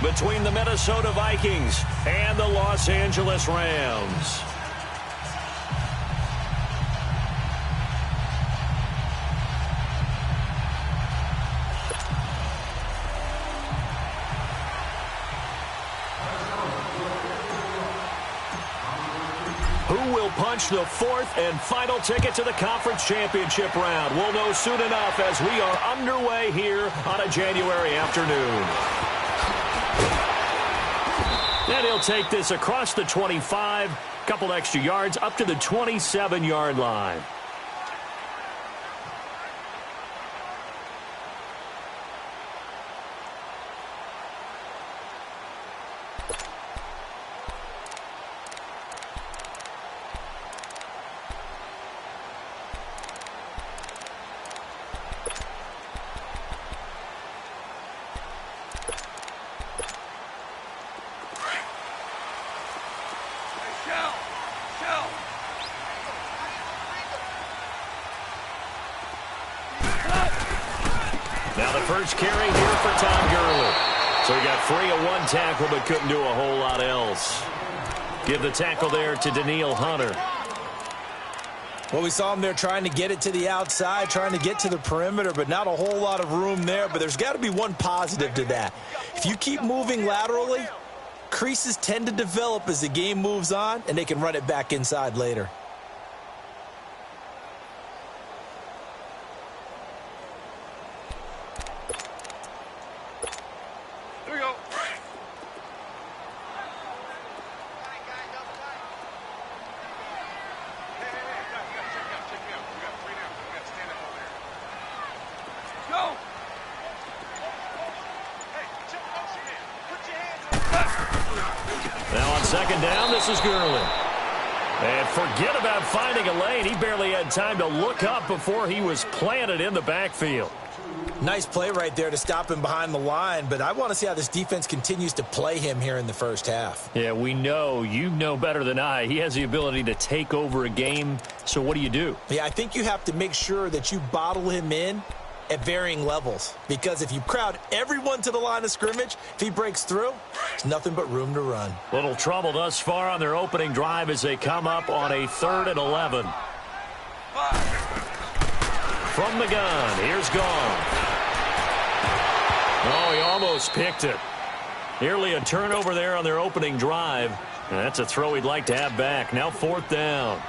between the Minnesota Vikings and the Los Angeles Rams. Who will punch the fourth and final ticket to the conference championship round? We'll know soon enough as we are underway here on a January afternoon. And he'll take this across the 25, couple extra yards up to the 27-yard line. Now the first carry here for Tom Gurley. So he got free of one tackle but couldn't do a whole lot else. Give the tackle there to Danielle Hunter. Well, we saw him there trying to get it to the outside, trying to get to the perimeter, but not a whole lot of room there. But there's got to be one positive to that. If you keep moving laterally, creases tend to develop as the game moves on, and they can run it back inside later. Now on second down, this is Gurley. And forget about finding a lane. He barely had time to look up before he was planted in the backfield. Nice play right there to stop him behind the line, but I want to see how this defense continues to play him here in the first half. Yeah, we know. You know better than I. He has the ability to take over a game, so what do you do? Yeah, I think you have to make sure that you bottle him in at varying levels, because if you crowd everyone to the line of scrimmage, if he breaks through, there's nothing but room to run. Little trouble thus far on their opening drive as they come up on a 3rd and 11. From the gun, here's Gone. Oh, he almost picked it. Nearly a turnover there on their opening drive. And that's a throw he'd like to have back. Now 4th down.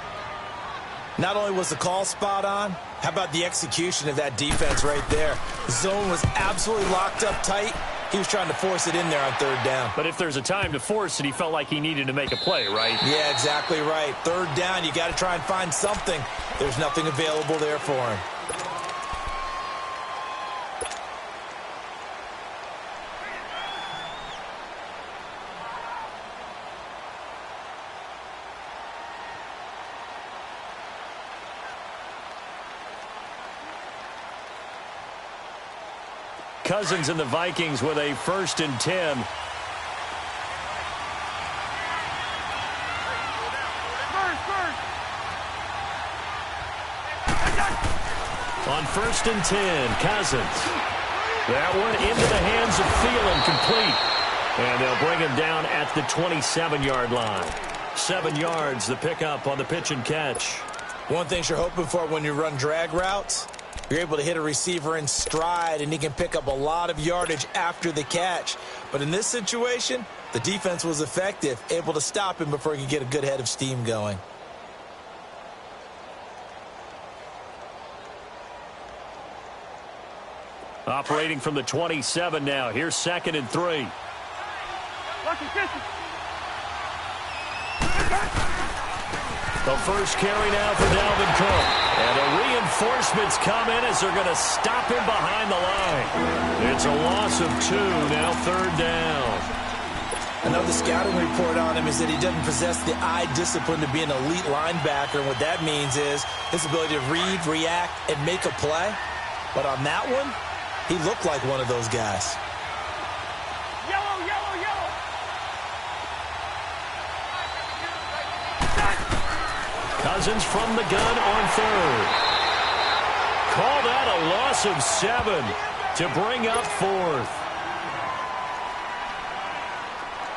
Not only was the call spot on, how about the execution of that defense right there? The zone was absolutely locked up tight. He was trying to force it in there on 3rd down. But if there's a time to force it, he felt like he needed to make a play, right? Yeah, exactly right. 3rd down, you got to try and find something. There's nothing available there for him. Cousins and the Vikings with a 1st and 10. On 1st and 10, Cousins. That one into the hands of Thielen, complete. And they'll bring him down at the 27-yard line. 7 yards, the pickup on the pitch and catch. One thing you're hoping for when you run drag routes, you're able to hit a receiver in stride, and he can pick up a lot of yardage after the catch. But in this situation, the defense was effective, able to stop him before he could get a good head of steam going. Operating from the 27 now. Here's 2nd and 3. The first carry now for Dalvin Cook. And the reinforcements come in as they're going to stop him behind the line. It's a loss of 2, now 3rd down. I know the scouting report on him is that he doesn't possess the eye discipline to be an elite linebacker. And what that means is his ability to read, react, and make a play. But on that one, he looked like one of those guys. Yellow, yellow, yellow. Cousins from the gun on 3rd. Call that a loss of 7 to bring up 4th.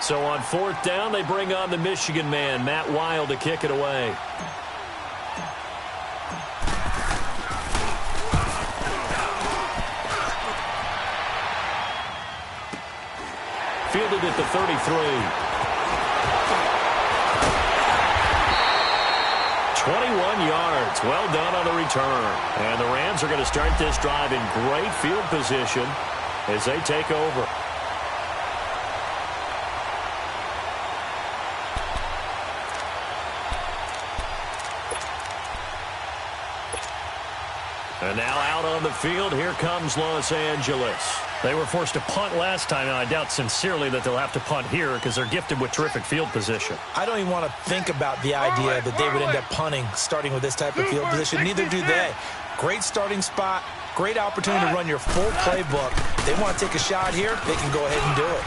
So on fourth down, they bring on the Michigan man, Matt Wild, to kick it away. Fielded at the 33. 21 yards. Well done on the return. And the Rams are going to start this drive in great field position as they take over. And now out on the field, here comes Los Angeles. They were forced to punt last time, and I doubt sincerely that they'll have to punt here because they're gifted with terrific field position. I don't even want to think about the idea that they would end up punting starting with this type of field position. Neither do they. Great starting spot, great opportunity to run your full playbook. If they want to take a shot here, they can go ahead and do it.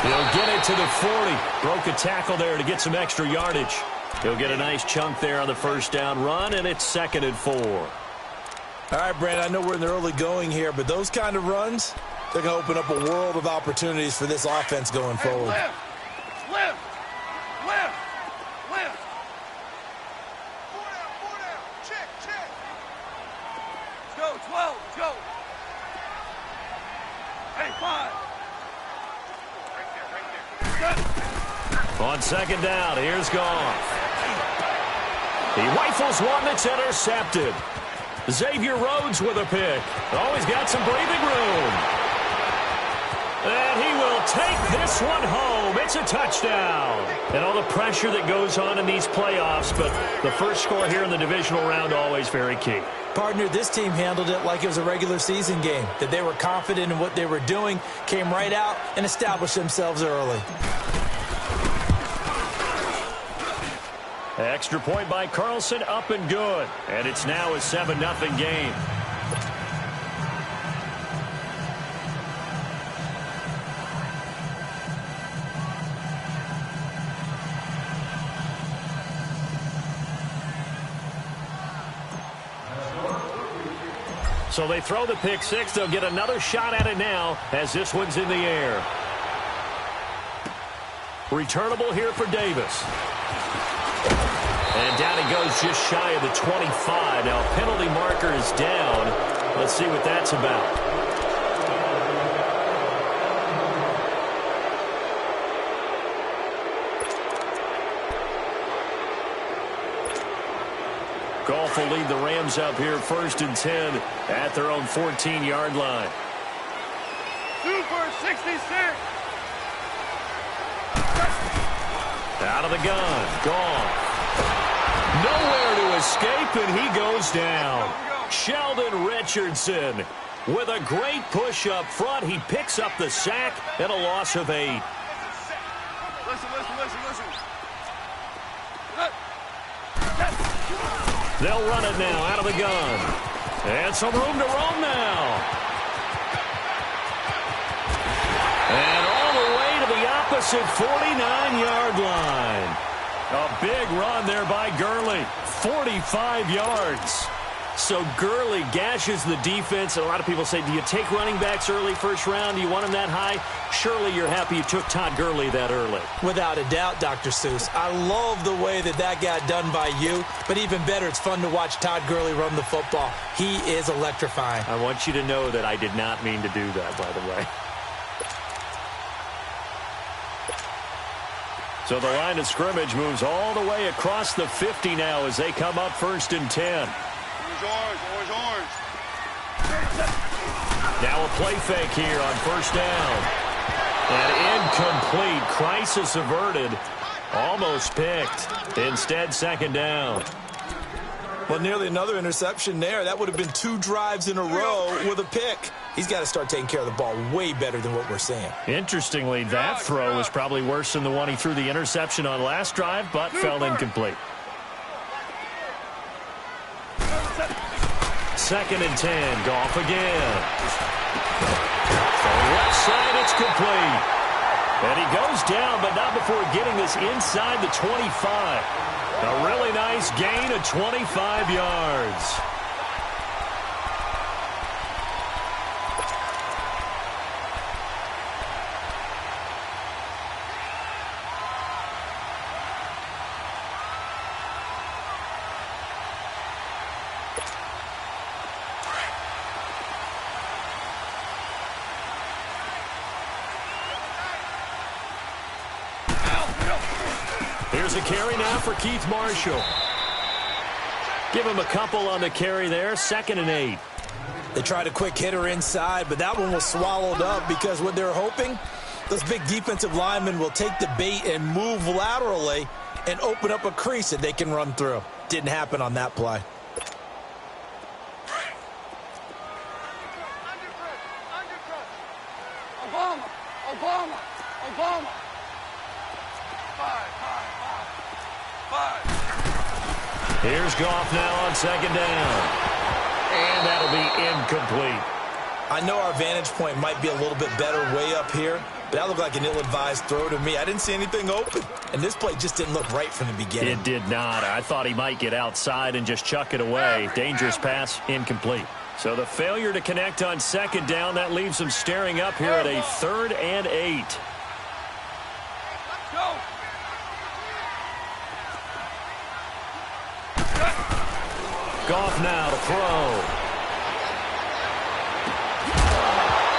He'll get it to the 40. Broke a tackle there to get some extra yardage. He'll get a nice chunk there on the first down run, and it's 2nd and 4. All right, Brandon, I know we're in the early going here, but those kind of runs, they're going to open up a world of opportunities for this offense going forward. Left. Left. Left. Left. 4 down. Check, check. Let's go, 12. Let's go. Hey, 5. Right there. On 2nd down, here's Goff. He rifles one that's intercepted. Xavier Rhodes with a pick. Oh, he's got some breathing room. And he will take this one home. It's a touchdown. And all the pressure that goes on in these playoffs, but the first score here in the divisional round always very key. Partner, this team handled it like it was a regular season game, that they were confident in what they were doing, came right out and established themselves early. Extra point by Carlson, up and good. And it's now a 7-0 game. So they throw the pick six. They'll get another shot at it now as this one's in the air. Returnable here for Davis. And down he goes just shy of the 25. Now, penalty marker is down. Let's see what that's about. Goff will lead the Rams up here 1st and 10 at their own 14-yard line. Super 66. Out of the gun. Goff. Nowhere to escape, and he goes down. Sheldon Richardson with a great push up front. He picks up the sack and a loss of 8. Listen. They'll run it now out of the gun. And some room to roam now. And all the way to the opposite 49-yard line. A big run there by Gurley. 45 yards. So Gurley gashes the defense. And a lot of people say, do you take running backs early first round? Do you want them that high? Surely you're happy you took Todd Gurley that early. Without a doubt, Dr. Seuss. I love the way that got done by you. But even better, it's fun to watch Todd Gurley run the football. He is electrifying. I want you to know that I did not mean to do that, by the way. So the line of scrimmage moves all the way across the 50 now as they come up 1st and 10. Orange. Now a play fake here on 1st down. And incomplete. Crisis averted. Almost picked. Instead, 2nd down. Well, nearly another interception there. That would have been 2 drives in a row with a pick. He's got to start taking care of the ball way better than what we're seeing. Interestingly, that throw was probably worse than the one he threw the interception on last drive, but fell incomplete. 2nd and 10. Goff again. From the left side, it's complete. And he goes down, but not before getting this inside the 25. A really nice gain of 25 yards. Here's a carry now for Keith Marshall. Give him a couple on the carry there. 2nd and 8. They tried a quick hitter inside, but that one was swallowed up because what they're hoping, those big defensive linemen will take the bait and move laterally and open up a crease that they can run through. Didn't happen on that play. Obama. 5. Here's Goff now on 2nd down. And that'll be incomplete. I know our vantage point might be a little bit better way up here, but that looked like an ill-advised throw to me. I didn't see anything open, and this play just didn't look right from the beginning. It did not. I thought he might get outside and just chuck it away. Dangerous pass, incomplete. So the failure to connect on 2nd down, that leaves them staring up here at a 3rd and 8. Go. Goff now to throw.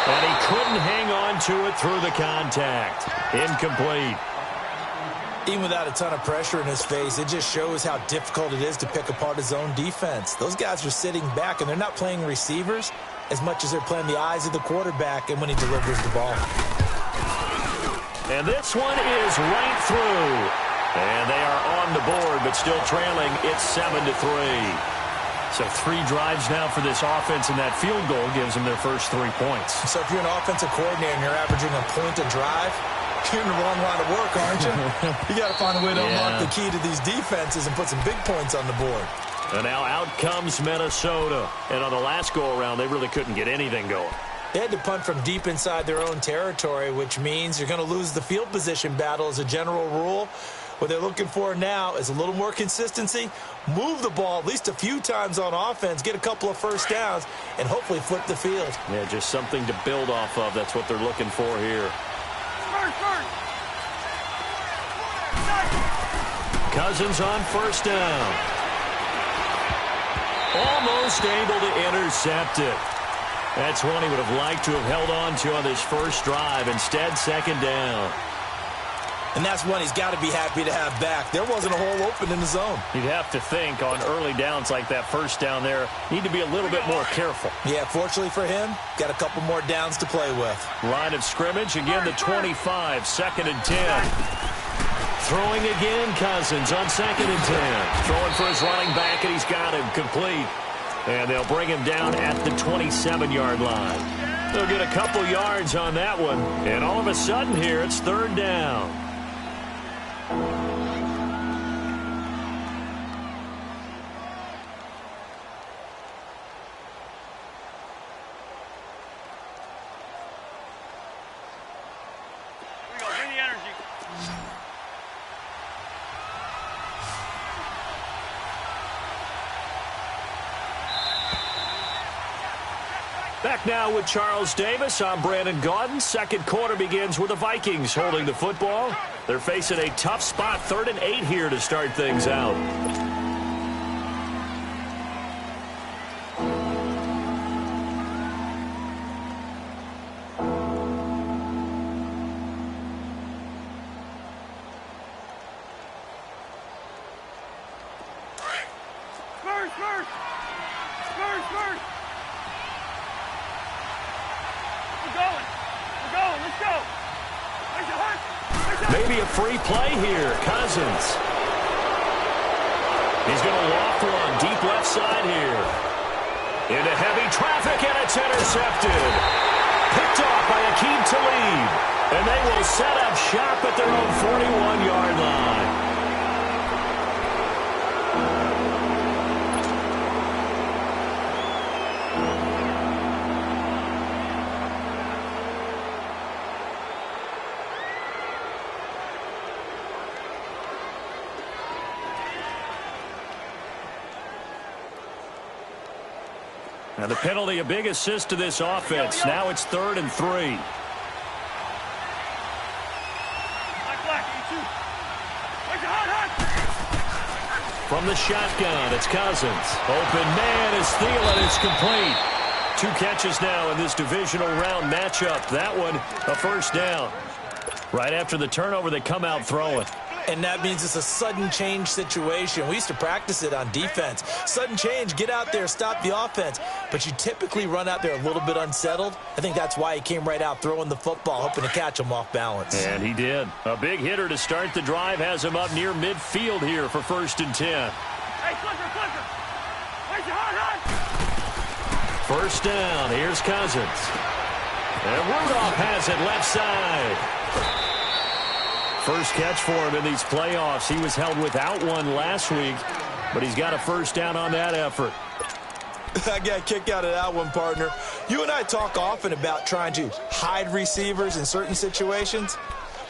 And he couldn't hang on to it through the contact. Incomplete. Even without a ton of pressure in his face, it just shows how difficult it is to pick apart his own defense. Those guys are sitting back, and they're not playing receivers as much as they're playing the eyes of the quarterback and when he delivers the ball. And this one is right through. And they are on the board, but still trailing. It's 7-3. So 3 drives now for this offense, and that field goal gives them their first 3 points. So if you're an offensive coordinator and you're averaging a point a drive, you're in the wrong line of work, aren't you? You got to find a way to unlock the key to these defenses and put some big points on the board. And now out comes Minnesota. And on the last go-around, they really couldn't get anything going. They had to punt from deep inside their own territory, which means you're going to lose the field position battle as a general rule. What they're looking for now is a little more consistency, move the ball at least a few times on offense, get a couple of first downs, and hopefully flip the field. Yeah, just something to build off of. That's what they're looking for here. Cousins on 1st down. Almost able to intercept it. That's one he would have liked to have held on to on this first drive. Instead, 2nd down. And that's one he's got to be happy to have back. There wasn't a hole open in the zone. You'd have to think on early downs like that first down there, need to be a little bit more careful. Yeah, fortunately for him, got a couple more downs to play with. Line of scrimmage, again the 25, 2nd and 10. Throwing again, Cousins on 2nd and 10. Throwing for his running back, and he's got him complete. And they'll bring him down at the 27-yard line. They'll get a couple yards on that one. And all of a sudden here, it's 3rd down. Back now with Charles Davis. I'm Brandon Gaudin. Second quarter begins with the Vikings holding the football. They're facing a tough spot, 3rd and 8 here to start things out. Maybe a free play here. Cousins. He's going to loft one deep left side here. Into heavy traffic, and it's intercepted. Picked off by Akeem Talib. And they will set up shop at their own 41-yard line. Now the penalty, a big assist to this offense. Now it's 3rd and 3. From the shotgun, it's Cousins. Open man is Thielen. It's complete. 2 catches now in this divisional round matchup. That one, a first down. Right after the turnover, they come out throwing. And that means it's a sudden change situation. We used to practice it on defense. Sudden change, get out there, stop the offense. But you typically run out there a little bit unsettled. I think that's why he came right out throwing the football, hoping to catch him off balance. And he did. A big hitter to start the drive has him up near midfield here for 1st and 10. Hey, Flicker. Where's your hard? 1st down. Here's Cousins. And Rudolph has it left side. First catch for him in these playoffs. He was held without one last week, but he's got a 1st down on that effort. I got a kick out of that one, partner. You and I talk often about trying to hide receivers in certain situations,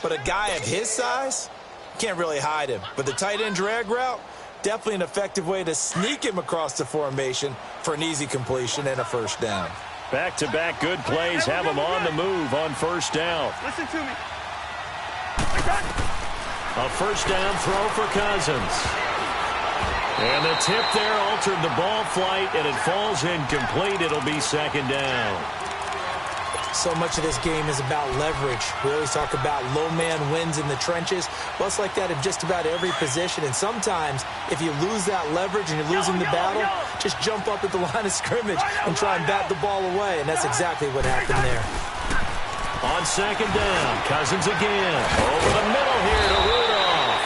but a guy of his size, can't really hide him. But the tight end drag route, definitely an effective way to sneak him across the formation for an easy completion and a 1st down. Back-to-back good plays have him on the move on 1st down. Listen to me. A 1st down throw for Cousins. And the tip there altered the ball flight, and it falls incomplete. It'll be 2nd down. So much of this game is about leverage. We always talk about low man wins in the trenches. Well, it's like that in just about every position. And sometimes, if you lose that leverage and you're losing the battle, just jump up at the line of scrimmage and try and bat the ball away. And that's exactly what happened there. On 2nd down, Cousins again. Over the middle here to Rudolph.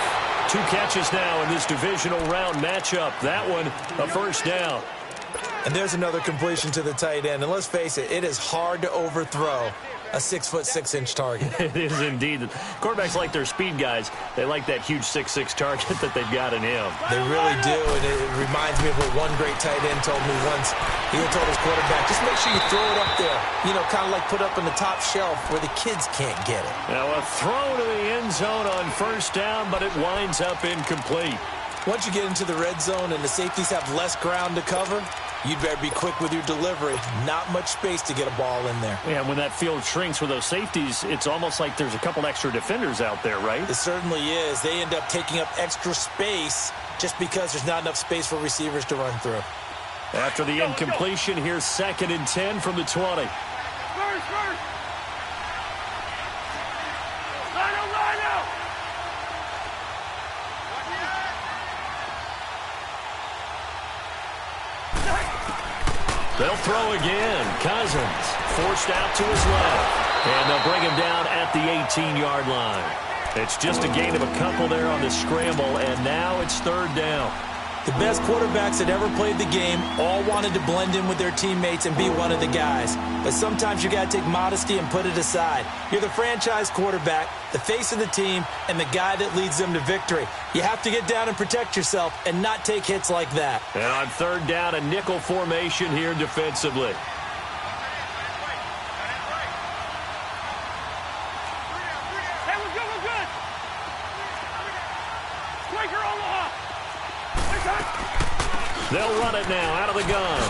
2 catches now in this divisional round matchup. That one, a 1st down. And there's another completion to the tight end. And let's face it, it is hard to overthrow a 6'6" target. It is indeed. Quarterbacks like their speed guys. They like that huge 6'6" target that they've got in him. They really do, and it reminds me of what one great tight end told me once. He told his quarterback, just make sure you throw it up there. You know, kind of like put up on the top shelf where the kids can't get it. Now a throw to the end zone on 1st down, but it winds up incomplete. Once you get into the red zone and the safeties have less ground to cover, you'd better be quick with your delivery. Not much space to get a ball in there. Yeah, when that field shrinks with those safeties, it's almost like there's a couple extra defenders out there, right? It certainly is. They end up taking up extra space just because there's not enough space for receivers to run through. After the incompletion, here's 2nd and 10 from the 20. First. Line out. They'll throw again. Cousins forced out to his left. And they'll bring him down at the 18-yard line. It's just a gain of a couple there on the scramble, and now it's 3rd down. The best quarterbacks that ever played the game all wanted to blend in with their teammates and be one of the guys. But sometimes you got to take modesty and put it aside. You're the franchise quarterback, the face of the team, and the guy that leads them to victory. You have to get down and protect yourself and not take hits like that. And on 3rd down, a nickel formation here defensively. Hey, we're good. Striker Omaha. They'll run it now out of the gun.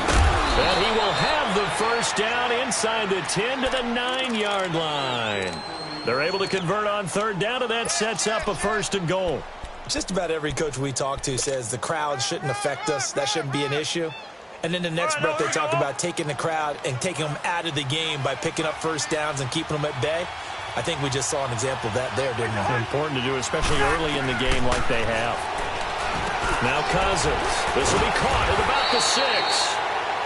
And he will have the 1st down inside the 10 to the 9-yard line. They're able to convert on 3rd down, and that sets up a 1st and goal. Just about every coach we talk to says the crowd shouldn't affect us. That shouldn't be an issue. And then the next breath they talk about taking the crowd and taking them out of the game by picking up 1st downs and keeping them at bay. I think we just saw an example of that there, didn't we? Important to do, especially early in the game like they have. Now Cousins. This will be caught at about the 6.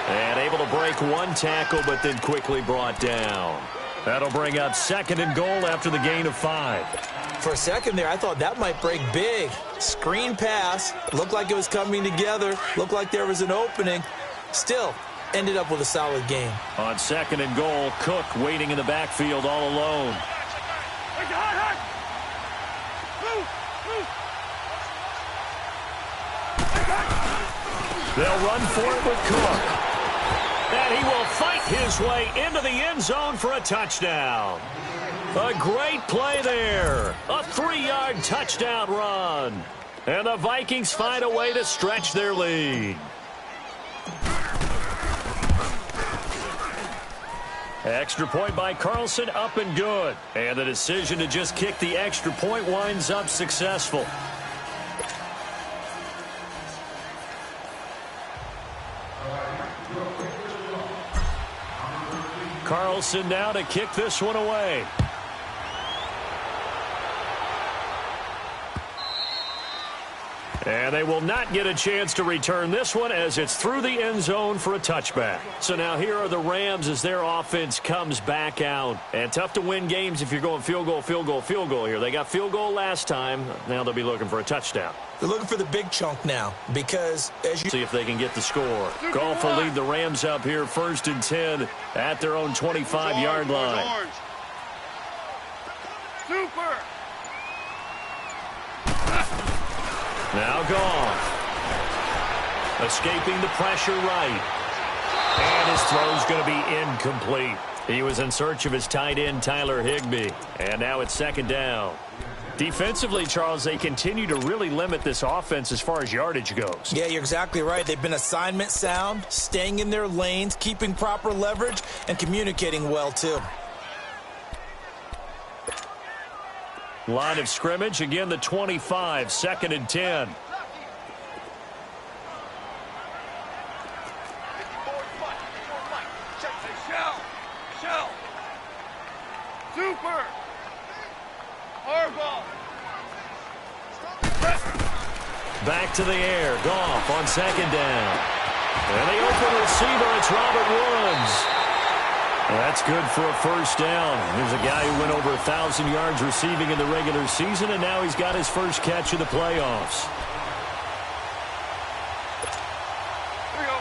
And able to break 1 tackle, but then quickly brought down. That'll bring up 2nd and goal after the gain of 5. For a second there, I thought that might break big. Screen pass. Looked like it was coming together. Looked like there was an opening. Still, ended up with a solid game. On 2nd and goal, Cook waiting in the backfield all alone. They'll run for it with Cook. And he will fight his way into the end zone for a touchdown. A great play there. A 3-yard touchdown run. And the Vikings find a way to stretch their lead. Extra point by Carlson, up and good. And the decision to just kick the extra point winds up successful. Carlson now to kick this one away. And they will not get a chance to return this one as it's through the end zone for a touchback. So now here are the Rams as their offense comes back out. And tough to win games if you're going field goal, field goal, field goal here. They got field goal last time. Now they'll be looking for a touchdown. They're looking for the big chunk now because as you see if they can get the score. Goff will lead the Rams up here 1st and 10 at their own 25-yard line. Super. Now Goff. Escaping the pressure right. And his throw's going to be incomplete. He was in search of his tight end, Tyler Higbee. And now it's 2nd down. Defensively, Charles, they continue to really limit this offense as far as yardage goes. Yeah, you're exactly right. They've been assignment sound, staying in their lanes, keeping proper leverage, and communicating well, too. Line of scrimmage, again the 25, 2nd and 10. Shell. Super. Harbaugh. Back to the air. Goff on 2nd down. And the open receiver, it's Robert Woods. That's good for a 1st down. There's a guy who went over 1,000 yards receiving in the regular season, and now he's got his first catch of the playoffs. Here we go.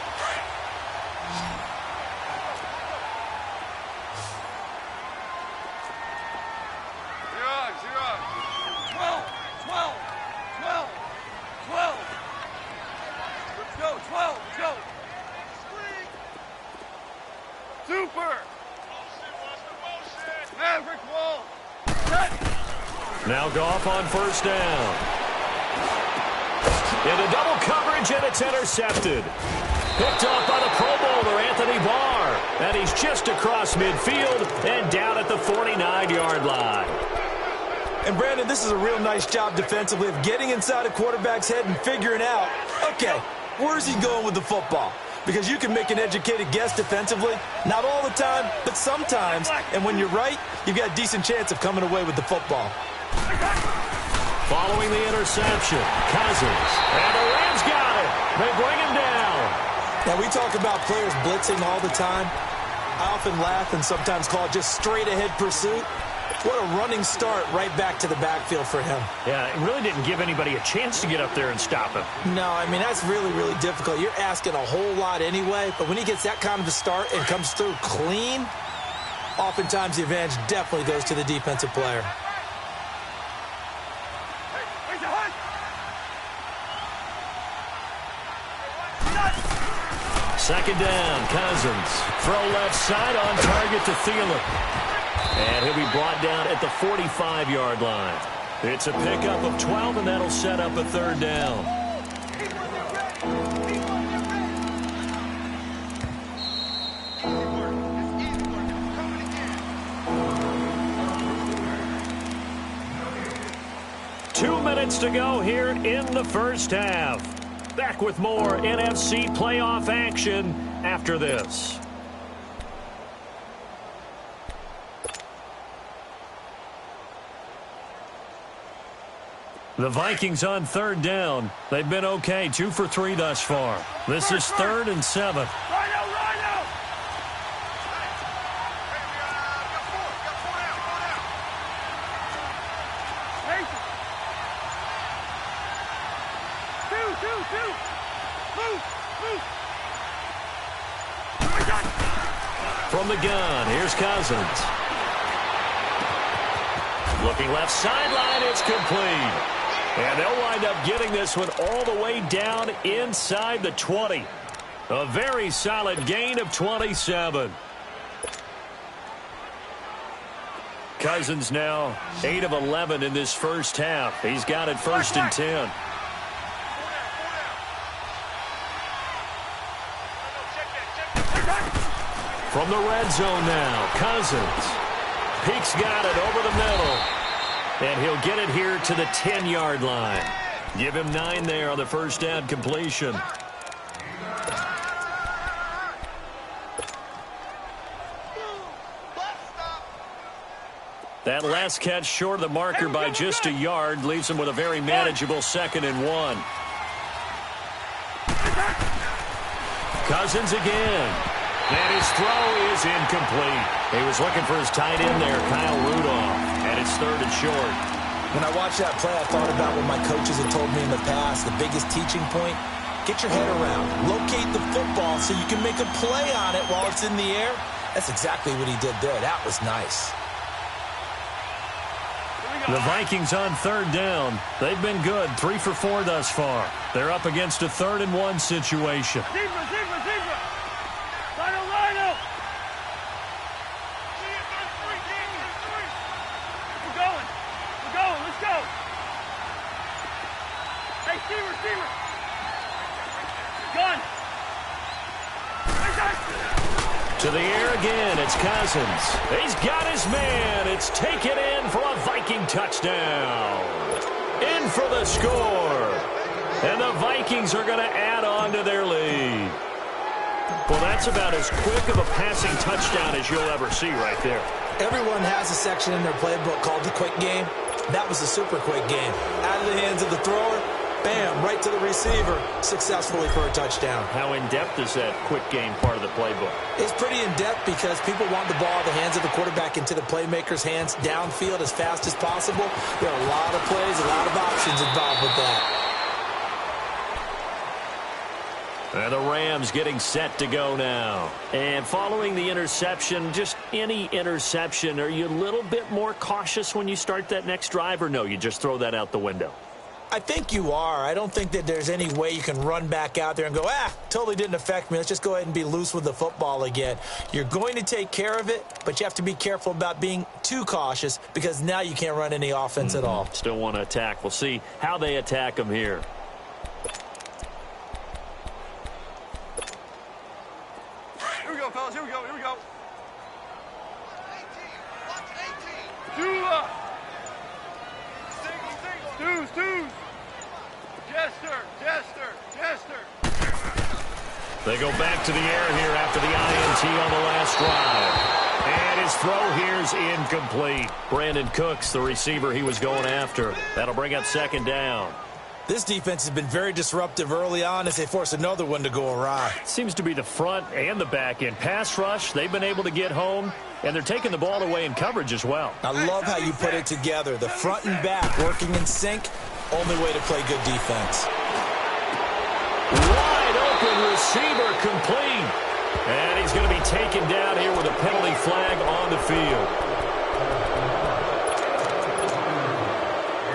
Zero. 12. Let's go. 12. Go. Super. Maverick wall. Now Goff on 1st down. Into double coverage, and it's intercepted. Picked off by the Pro Bowler, Anthony Barr. And he's just across midfield and down at the 49-yard line. And, Brandon, this is a real nice job defensively of getting inside a quarterback's head and figuring out, okay, where's he going with the football? Because you can make an educated guess defensively. Not all the time, but sometimes. And when you're right, you've got a decent chance of coming away with the football. Following the interception, Cousins. And the Rams got it. They bring him down. Now, we talk about players blitzing all the time. I often laugh and sometimes call it just straight-ahead pursuit. What a running start right back to the backfield for him. Yeah, it really didn't give anybody a chance to get up there and stop him. No, I mean, that's really, really difficult. You're asking a whole lot anyway, but when he gets that kind of a start and comes through clean, oftentimes the advantage definitely goes to the defensive player. Second down, Cousins. Throw left side on target to Thielen. And he'll be brought down at the 45-yard line. It's a pickup of 12, and that'll set up a 3rd down. Two minutes to go here in the first half. Back with more NFC playoff action after this. The Vikings on 3rd down. They've been okay, 2 for 3 thus far. This is 3rd and 7. From the gun, here's Cousins. Looking left sideline, it's complete. And they'll wind up getting this one all the way down inside the 20. A very solid gain of 27. Cousins now 8 of 11 in this first half. He's got it 1st and 10. From the red zone now, Cousins. Peek's got it over the middle. And he'll get it here to the 10-yard line. Give him 9 there on the first down completion. That last catch short of the marker by just a yard leaves him with a very manageable 2nd and 1. Cousins again. And his throw is incomplete. He was looking for his tight end there, Kyle Rudolph. And it's 3rd and short. When I watched that play, I thought about what my coaches had told me in the past. The biggest teaching point, get your head around. Locate the football so you can make a play on it while it's in the air. That's exactly what he did there. That was nice. The Vikings on 3rd down. They've been good, 3 for 4 thus far. They're up against a 3rd and 1 situation. Zebra, zebra, zebra. Rhino, rhino. We're going. We're going. Let's go. Hey, receiver, receiver. Gun. To the air again, it's Cousins. He's got his man. It's taken in for a Viking touchdown. In for the score. And the Vikings are going to add on to their lead. Well, that's about as quick of a passing touchdown as you'll ever see right there. Everyone has a section in their playbook called the quick game. That was a super quick game. Out of the hands of the thrower, bam, right to the receiver, successfully for a touchdown. How in-depth is that quick game part of the playbook? It's pretty in-depth because people want the ball out of the hands of the quarterback into the playmaker's hands downfield as fast as possible. There are a lot of plays, a lot of options involved with that. And the Rams getting set to go now. And following the interception, just any interception, are you a little bit more cautious when you start that next drive, or no, you just throw that out the window? I think you are. I don't think that there's any way you can run back out there and go, totally didn't affect me. Let's just go ahead and be loose with the football again. You're going to take care of it, but you have to be careful about being too cautious because now you can't run any offense at all. Still want to attack. We'll see how they attack them here. Here we go, fellas. Here we go. Here we go. 18. Watch 18. Twos. Jester. They go back to the air here after the INT on the last drive. And his throw here is incomplete. Brandon Cooks, the receiver he was going after. That'll bring up 2nd down. This defense has been very disruptive early on as they force another one to go awry. Seems to be the front and the back end. Pass rush, they've been able to get home, and they're taking the ball away in coverage as well. I love how you put it together. The front and back working in sync. Only way to play good defense. Wide open receiver complete. And he's going to be taken down here with a penalty flag on the field.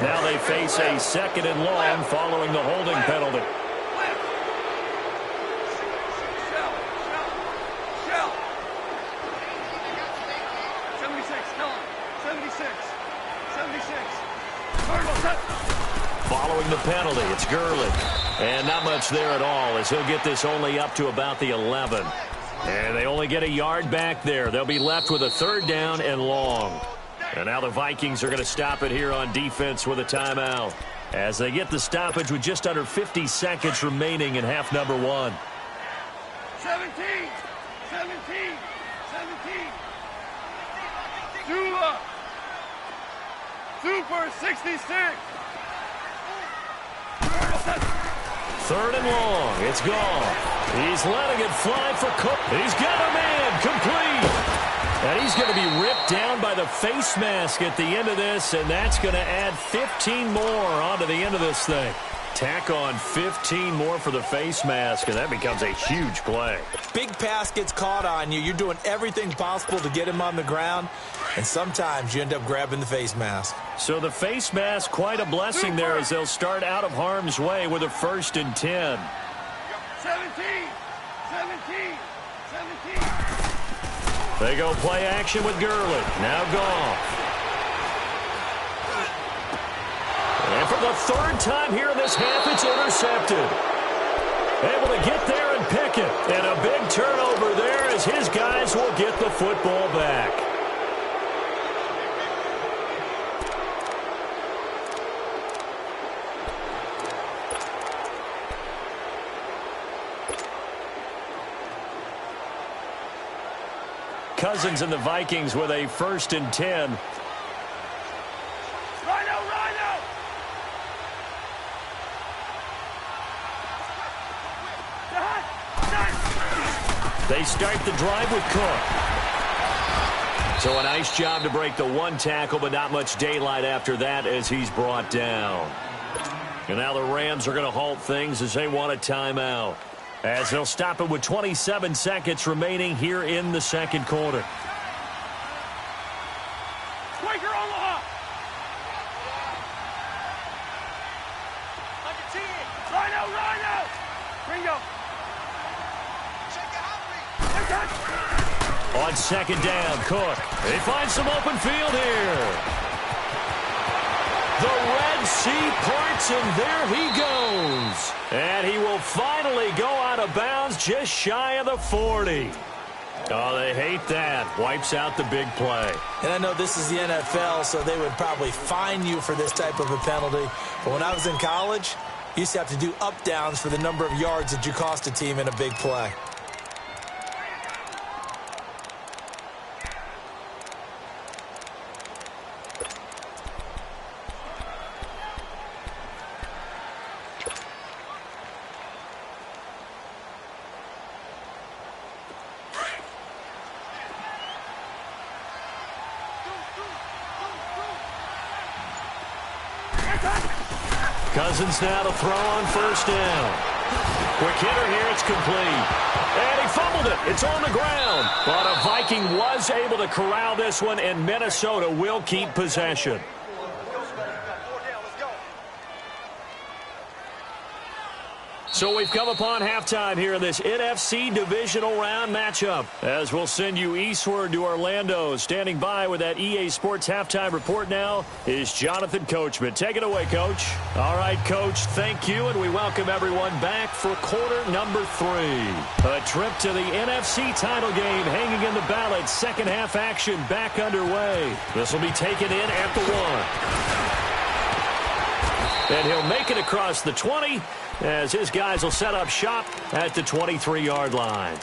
Now they face a 2nd and long following the holding penalty. Shell. 76, tell him. 76. Following the penalty, it's Gurley. And not much there at all as he'll get this only up to about the 11. And they only get a yard back there. They'll be left with a 3rd down and long. And now the Vikings are going to stop it here on defense with a timeout as they get the stoppage with just under 50 seconds remaining in half number 1. 17. Zula. Super 66. 3rd and long. It's gone. He's letting it fly for Cook. He's got a man complete. And he's going to be ripped down by the face mask at the end of this, and that's going to add 15 more onto the end of this thing. Tack on 15 more for the face mask, and that becomes a huge play. Big pass gets caught on you. You're doing everything possible to get him on the ground, and sometimes you end up grabbing the face mask. So the face mask, quite a blessing there as they'll start out of harm's way with a 1st and 10. 17. They go play action with Gurley. Now Goff. And for the 3rd time here in this half, it's intercepted. Able to get there and pick it. And a big turnover there as his guys will get the football back. Cousins and the Vikings with a 1st and 10. Rhino. They start the drive with Cook. So a nice job to break the one tackle, but not much daylight after that as he's brought down. And now the Rams are going to halt things as they want a timeout, as they'll stop it with 27 seconds remaining here in the second quarter. Quaker Omaha! Rhino, Rhino! Ringo! On second down, Cook. They find some open field here. The Red Sea parts, and there he goes. And he will finally go out of bounds just shy of the 40. Oh, they hate that. Wipes out the big play. And I know this is the NFL, so they would probably fine you for this type of a penalty. But when I was in college, you used to have to do up-downs for the number of yards that you cost a team in a big play. Cousins now to throw on first down. Quick hitter here, it's complete. And he fumbled it. It's on the ground. But a Viking was able to corral this one, and Minnesota will keep possession. So we've come upon halftime here in this NFC divisional round matchup, as we'll send you eastward to Orlando. Standing by with that EA Sports halftime report now is Jonathan Coachman. Take it away, Coach. All right, Coach, thank you, and we welcome everyone back for quarter number 3. A trip to the NFC title game hanging in the balance. Second half action back underway. This will be taken in at the 1. And he'll make it across the 20, as his guys will set up shop at the 23-yard line.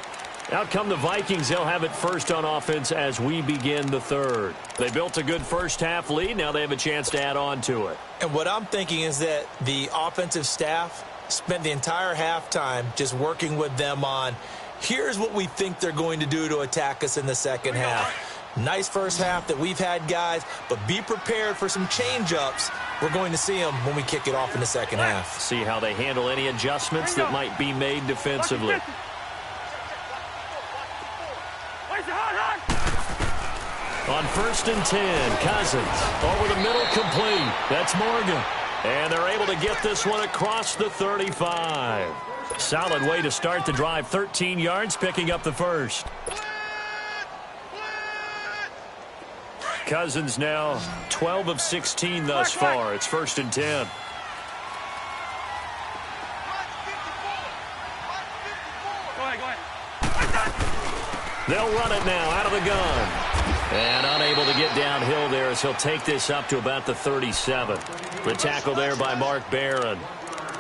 Out come the Vikings. They'll have it first on offense as we begin the third. They built a good first-half lead. Now they have a chance to add on to it. And what I'm thinking is that the offensive staff spent the entire halftime just working with them on, here's what we think they're going to do to attack us in the second half. Nice first half that we've had, guys, but be prepared for some change-ups. We're going to see them when we kick it off in the second half. See how they handle any adjustments that might be made defensively. On first and 10, Cousins over the middle, complete. That's Morgan. And they're able to get this one across the 35. Solid way to start the drive. 13 yards, picking up the first. Cousins now 12 of 16 thus far. It's first and 10. They'll run it now out of the gun. And unable to get downhill there as he'll take this up to about the 37. The tackle there by Mark Barron.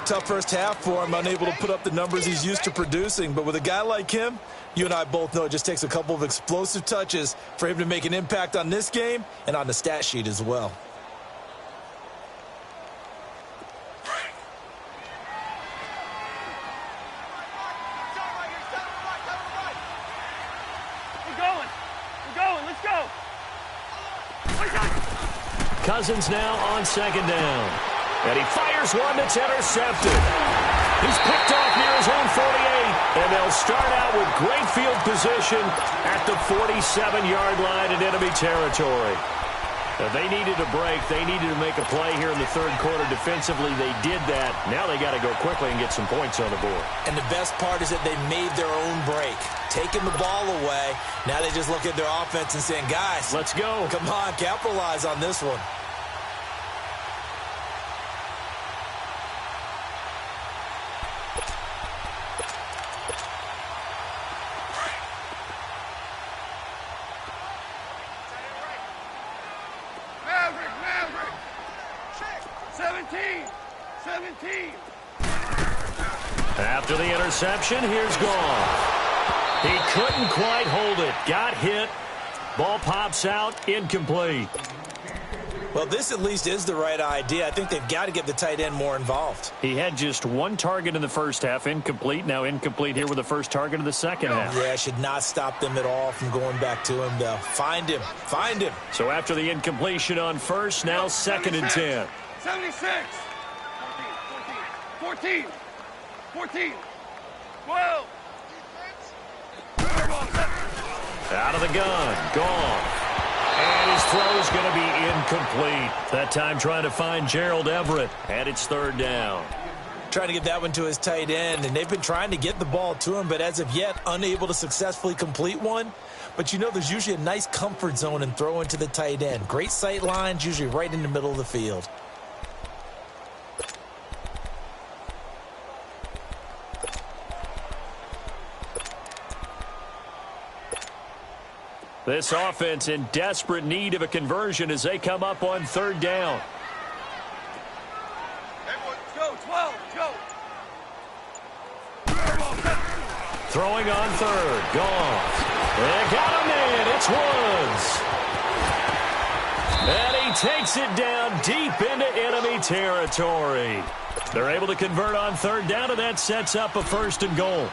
Tough first half for him, unable to put up the numbers he's used to producing. But with a guy like him, you and I both know it just takes a couple of explosive touches for him to make an impact on this game and on the stat sheet as well. We're going, let's go. Cousins now on second down. And he fires one that's intercepted. He's picked off near his own 48. And they'll start out with great field position at the 47-yard line in enemy territory. Now, they needed a break. They needed to make a play here in the third quarter. Defensively, they did that. Now they got to go quickly and get some points on the board. And the best part is that they made their own break. Taking the ball away. Now they just look at their offense and saying, guys, let's go. Come on, capitalize on this one. After the interception, here's Goff. He couldn't quite hold it. Got hit. Ball pops out, incomplete. Well, this at least is the right idea. I think they've got to get the tight end more involved. He had just one target in the first half, incomplete. Now incomplete here with the first target of the second half. Yeah, should not stop them at all from going back to him, though. Find him. Find him. So after the incompletion on first, now 2nd and 10. 76. 14. 14. 12. Out of the gun. Gone. And his throw is going to be incomplete. That time trying to find Gerald Everett. And it's 3rd down. Trying to get that one to his tight end, and they've been trying to get the ball to him, but as of yet, unable to successfully complete one. But you know there's usually a nice comfort zone in throwing to the tight end. Great sight lines, usually right in the middle of the field. This offense in desperate need of a conversion as they come up on 3rd down. Go, 12, go. Throwing on 3rd. Gone. They got him in. It's Woods. And he takes it down deep into enemy territory. They're able to convert on 3rd down, and that sets up a 1st and goal.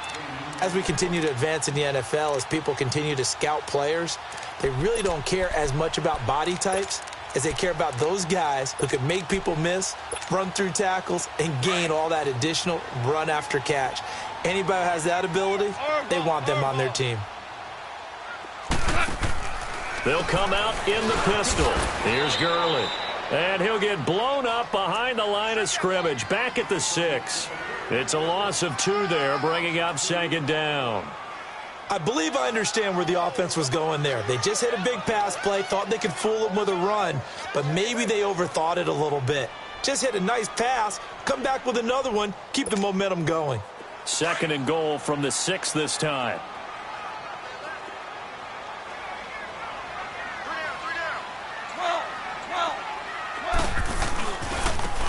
As we continue to advance in the NFL, as people continue to scout players, they really don't care as much about body types as they care about those guys who can make people miss, run through tackles, and gain all that additional run after catch. Anybody who has that ability, they want them on their team. They'll come out in the pistol. Here's Gurley. And he'll get blown up behind the line of scrimmage, back at the 6. It's a loss of 2 there, bringing up 2nd down. I believe I understand where the offense was going there. They just hit a big pass play, thought they could fool them with a run, but maybe they overthought it a little bit. Just hit a nice pass, come back with another one, keep the momentum going. 2nd and goal from the 6 this time.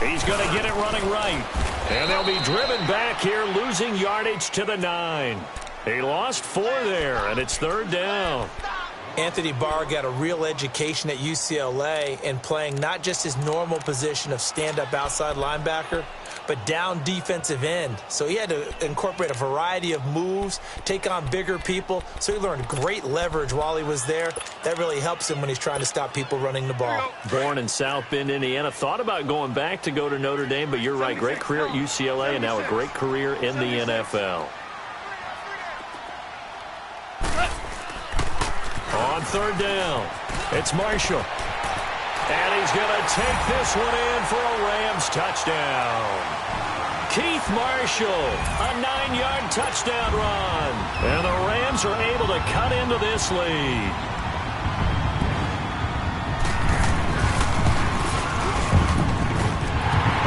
He's going to get it running right. And they'll be driven back here, losing yardage to the 9. He lost 4 there, and it's 3rd down. Anthony Barr got a real education at UCLA in playing not just his normal position of stand-up outside linebacker, but down defensive end. So he had to incorporate a variety of moves, take on bigger people. So he learned great leverage while he was there. That really helps him when he's trying to stop people running the ball. Born in South Bend, Indiana. Thought about going back to go to Notre Dame, but you're right. Great career at UCLA and now a great career in the NFL. On 3rd down, it's Marshall. And he's going to take this one in for a Rams touchdown. Keith Marshall, a 9-yard touchdown run. And the Rams are able to cut into this lead.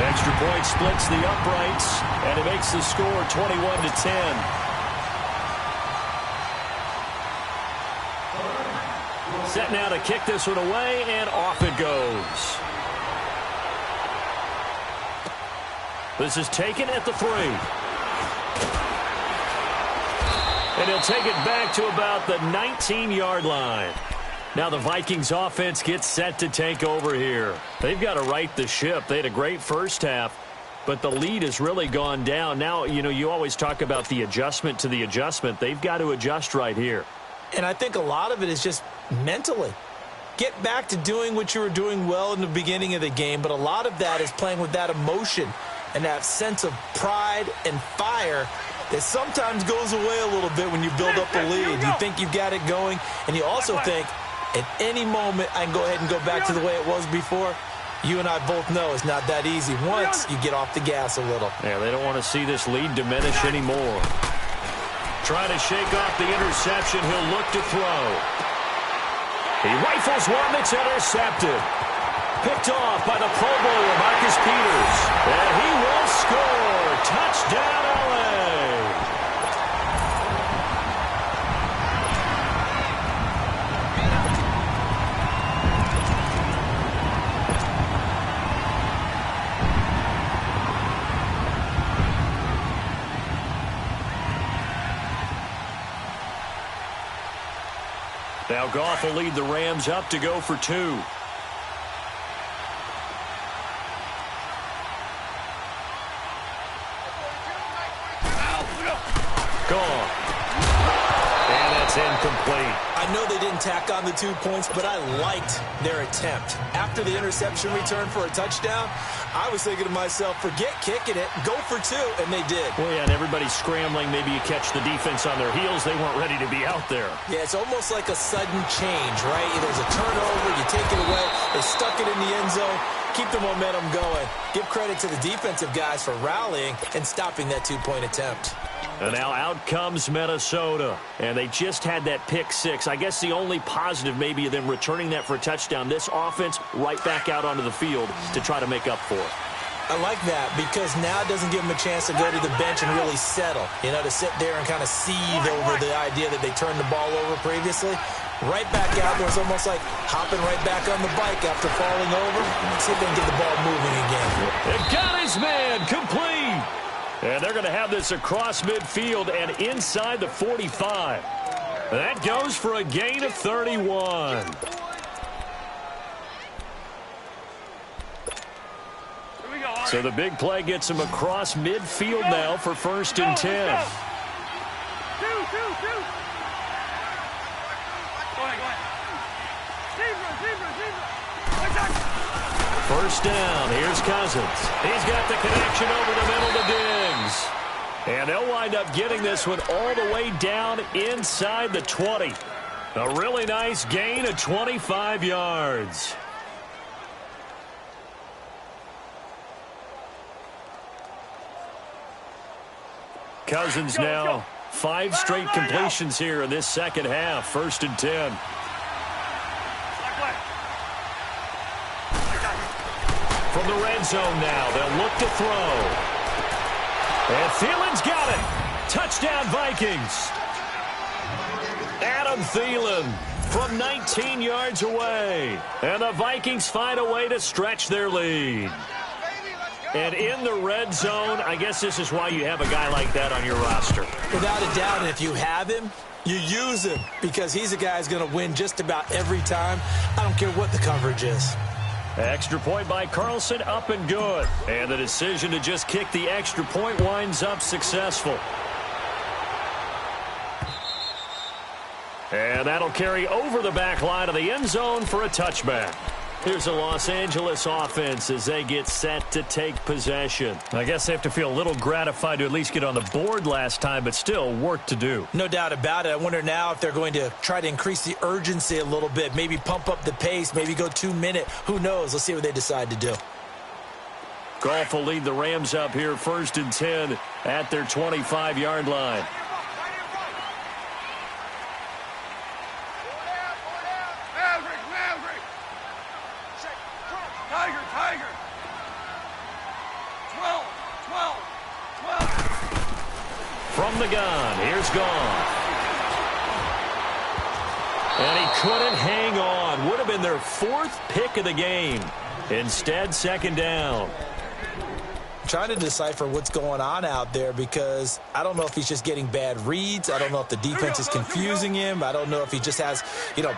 Extra point splits the uprights, and it makes the score 21-10. Set now to kick this one away, and off it goes. This is taken at the 3. And he'll take it back to about the 19-yard line. Now the Vikings offense gets set to take over here. They've got to right the ship. They had a great first half, but the lead has really gone down. Now, you know, you always talk about the adjustment to the adjustment. They've got to adjust right here. And I think a lot of it is just mentally. Get back to doing what you were doing well in the beginning of the game, but a lot of that is playing with that emotion and that sense of pride and fire that sometimes goes away a little bit when you build up a lead. You think you've got it going, and you also think at any moment I can go ahead and go back to the way it was before. You and I both know it's not that easy once you get off the gas a little. Yeah, they don't want to see this lead diminish anymore. Trying to shake off the interception. He'll look to throw. He rifles one that's intercepted. Picked off by the Pro Bowler, Marcus Peters. And he will score. Touchdown, LA. Now Goff will lead the Rams up to go for 2. Gone. And that's incomplete. I know they didn't tack on the 2 points, but I liked their attempt. After the interception return for a touchdown, I was thinking to myself, forget kicking it, go for 2, and they did. Well, yeah, and everybody's scrambling. Maybe you catch the defense on their heels. They weren't ready to be out there. Yeah, it's almost like a sudden change, right? There's a turnover, you take it away, they stuck it in the end zone, keep the momentum going. Give credit to the defensive guys for rallying and stopping that 2-point attempt. And now out comes Minnesota. And they just had that pick 6. I guess the only positive maybe of them returning that for a touchdown. This offense right back out onto the field to try to make up for it. I like that because now it doesn't give them a chance to go to the bench and really settle. You know, to sit there and kind of seethe over the idea that they turned the ball over previously. Right back out there. It's almost like hopping right back on the bike after falling over. See if they can get the ball moving again. It got his man complete. And they're going to have this across midfield and inside the 45. That goes for a gain of 31. So the big play gets him across midfield now for 1st and 10. Go ahead. First down. Here's Cousins. He's got the connection over the middle to Diggs. And they'll wind up getting this one all the way down inside the 20. A really nice gain of 25 yards. Cousins now 5 straight completions here in this second half. 1st and 10. From the red zone now, they'll look to throw. And Thielen's got it. Touchdown, Vikings. Adam Thielen from 19 yards away. And the Vikings find a way to stretch their lead. And in the red zone, I guess this is why you have a guy like that on your roster. Without a doubt, and if you have him, you use him because he's a guy who's going to win just about every time. I don't care what the coverage is. Extra point by Carlson, up and good. And the decision to just kick the extra point winds up successful. And that'll carry over the back line of the end zone for a touchback. Here's a Los Angeles offense as they get set to take possession. I guess they have to feel a little gratified to at least get on the board last time, but still work to do. No doubt about it. I wonder now if they're going to try to increase the urgency a little bit, maybe pump up the pace, maybe go 2-minute. Who knows? Let's see what they decide to do. Goff will lead the Rams up here 1st and 10 at their 25-yard line. Tiger. 12. From the gun, here's Goff. And he couldn't hang on. Would have been their 4th pick of the game. Instead, 2nd down. Trying to decipher what's going on out there because I don't know if he's just getting bad reads. I don't know if the defense is confusing him. I don't know if he just has,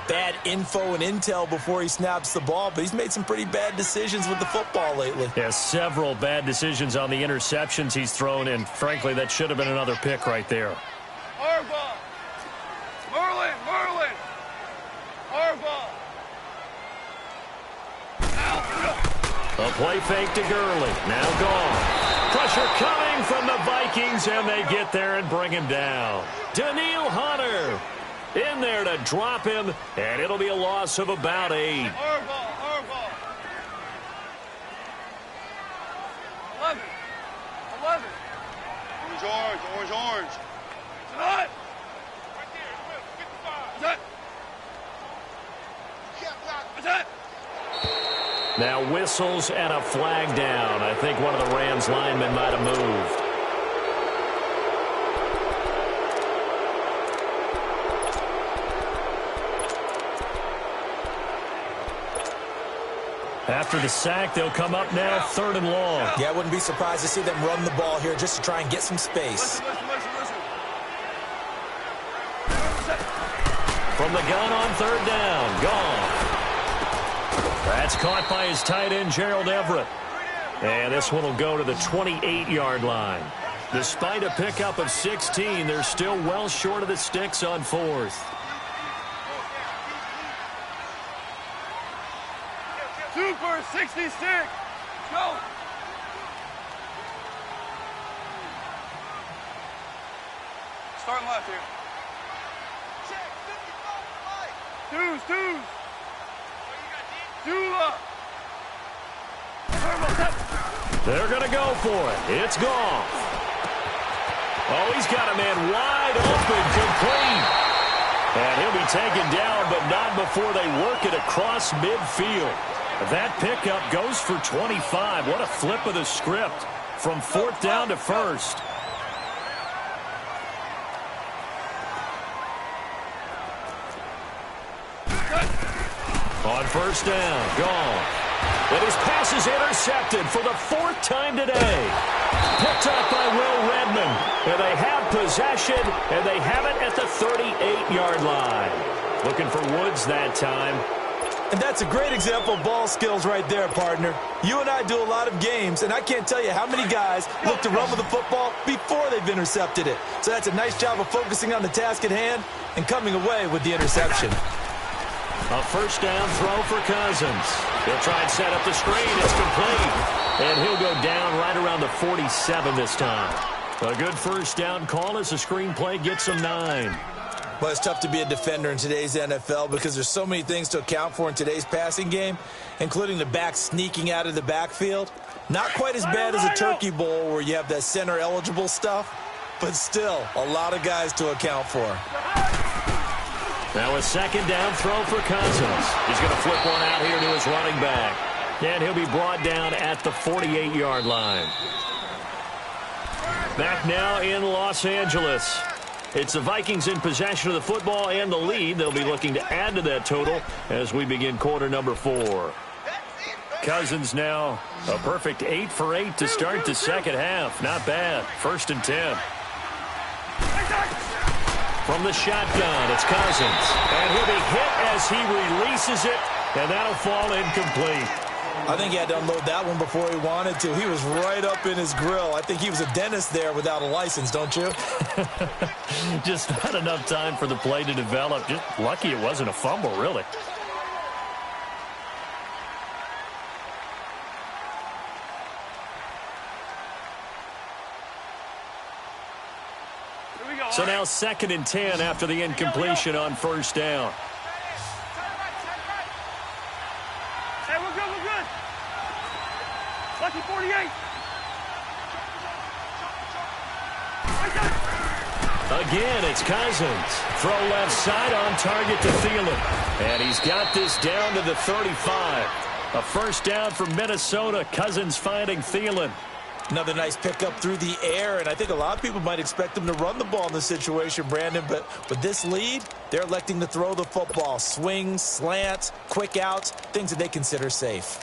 bad info and intel before he snaps the ball. But he's made some pretty bad decisions with the football lately. Yeah, several bad decisions on the interceptions he's thrown, and frankly, that should have been another pick right there. Harbaugh. Merlin. Harbaugh. A play fake to Gurley. Now gone. Pressure coming from the Vikings, and they get there and bring him down. Daniil Hunter in there to drop him, and it'll be a loss of about 8. Harbaugh. 11. Orange. Tonight. That's it. Now whistles and a flag down. I think one of the Rams linemen might have moved. After the sack, they'll come up now 3rd and long. Yeah, I wouldn't be surprised to see them run the ball here just to try and get some space. Listen. From the gun on 3rd down. Gone. That's caught by his tight end, Gerald Everett. And this one will go to the 28-yard line. Despite a pickup of 16, they're still well short of the sticks on fourth. Super 66. Go. Starting left here. Check. 55 right. Twos. Dula. They're going to go for it. It's gone. Oh, he's got a man wide open, complete. And he'll be taken down, but not before they work it across midfield. That pickup goes for 25. What a flip of the script from fourth down to first. On first down, gone. And his pass is intercepted for the fourth time today. Picked up by Will Redmond. And they have possession, and they have it at the 38-yard line. Looking for Woods that time. And that's a great example of ball skills right there, partner. You and I do a lot of games, and I can't tell you how many guys look to run with the football before they've intercepted it. So that's a nice job of focusing on the task at hand and coming away with the interception. A first down throw for Cousins. He'll try and set up the screen. It's complete. And he'll go down right around the 47 this time. A good first down call as the screen play gets him 9. Well, it's tough to be a defender in today's NFL because there's so many things to account for in today's passing game, including the back sneaking out of the backfield. Not quite as bad as a turkey bowl where you have that center-eligible stuff, but still a lot of guys to account for. Now a second down throw for Cousins. He's going to flip one out here to his running back. And he'll be brought down at the 48-yard line. Back now in Los Angeles. It's the Vikings in possession of the football and the lead. They'll be looking to add to that total as we begin quarter number 4. Cousins now a perfect 8 for 8 to start the second half. Not bad. First and 10. From the shotgun, it's Cousins. And he'll be hit as he releases it, and that'll fall incomplete. I think he had to unload that one before he wanted to. He was right up in his grill. I think he was a dentist there without a license, don't you? Just not enough time for the play to develop. Just lucky it wasn't a fumble, really. So now second and 10 after the incompletion on first down. Hey, we're good. Lucky 48. Again, it's Cousins. Throw left side on target to Thielen. And he's got this down to the 35. A first down for Minnesota. Cousins finding Thielen. Another nice pickup through the air, and I think a lot of people might expect them to run the ball in this situation, Brandon, but with this lead, they're electing to throw the football. Swings, slants, quick outs, things that they consider safe.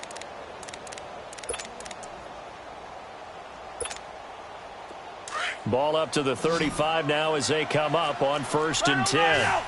Ball up to the 35 now as they come up on first and 10. Two.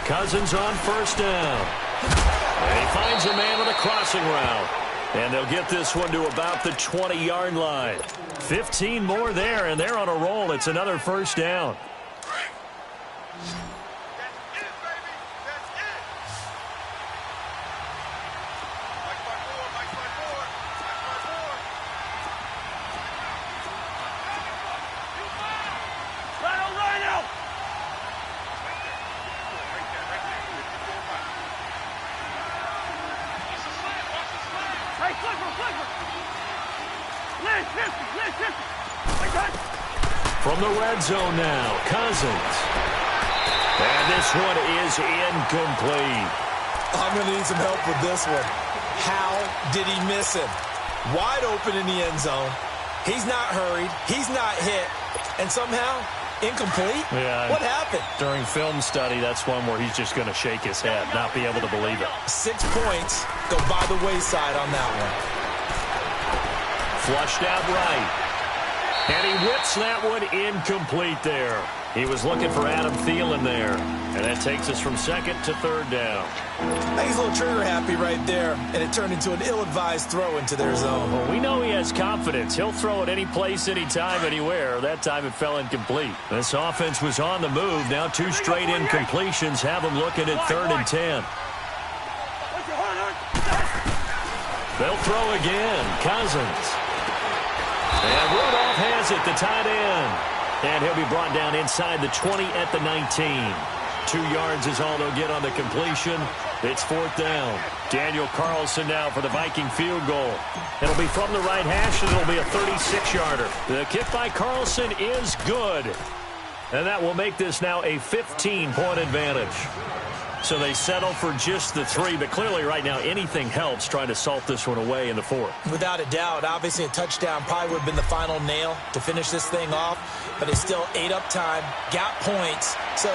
Cousins on first down. And he finds a man on a crossing route. And they'll get this one to about the 20-yard line. 15 more there, and they're on a roll. It's another first down. From the red zone now, Cousins. And this one is incomplete. I'm going to need some help with this one. How did he miss him? Wide open in the end zone. He's not hurried. He's not hit. And somehow, incomplete? Yeah. What happened? During film study, that's one where he's just going to shake his head, not be able to believe it. 6 points go by the wayside on that one. Flushed out right. And he whips that one incomplete there. He was looking for Adam Thielen there. And that takes us from second to third down. I think he's a little trigger happy right there, and it turned into an ill-advised throw into their zone. Well, we know he has confidence. He'll throw it any place, anytime, anywhere. That time it fell incomplete. This offense was on the move. Now 2 straight incompletions have them looking at 3rd and 10. They'll throw again. Cousins. And Rudolph has it, the tight end. And he'll be brought down inside the 20 at the 19. 2 yards is all they'll get on the completion. It's 4th down. Daniel Carlson now for the Viking field goal. It'll be from the right hash, and it'll be a 36-yarder. The kick by Carlson is good. And that will make this now a 15-point advantage. So they settle for just the 3, but clearly right now anything helps trying to salt this one away in the 4th. Without a doubt, obviously a touchdown probably would have been the final nail to finish this thing off, but it's still ate up time, got points, so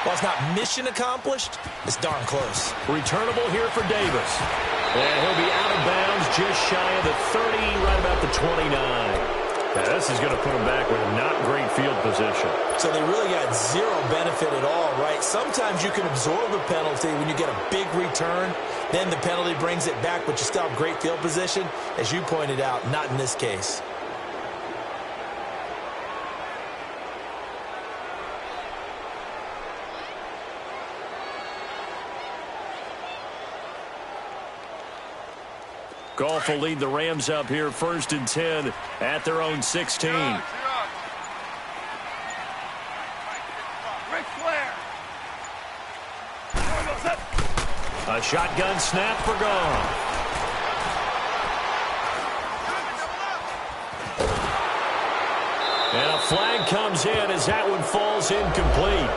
while it's not mission accomplished, it's darn close. Returnable here for Davis. And he'll be out of bounds just shy of the 30, right about the 29. Now, this is going to put them back with not great field position. So they really got zero benefit at all, right? Sometimes you can absorb a penalty when you get a big return. Then the penalty brings it back, but you still have great field position. As you pointed out, not in this case. Goff will lead the Rams up here 1st and 10 at their own 16. A shotgun snap for Goff. And a flag comes in as that one falls incomplete.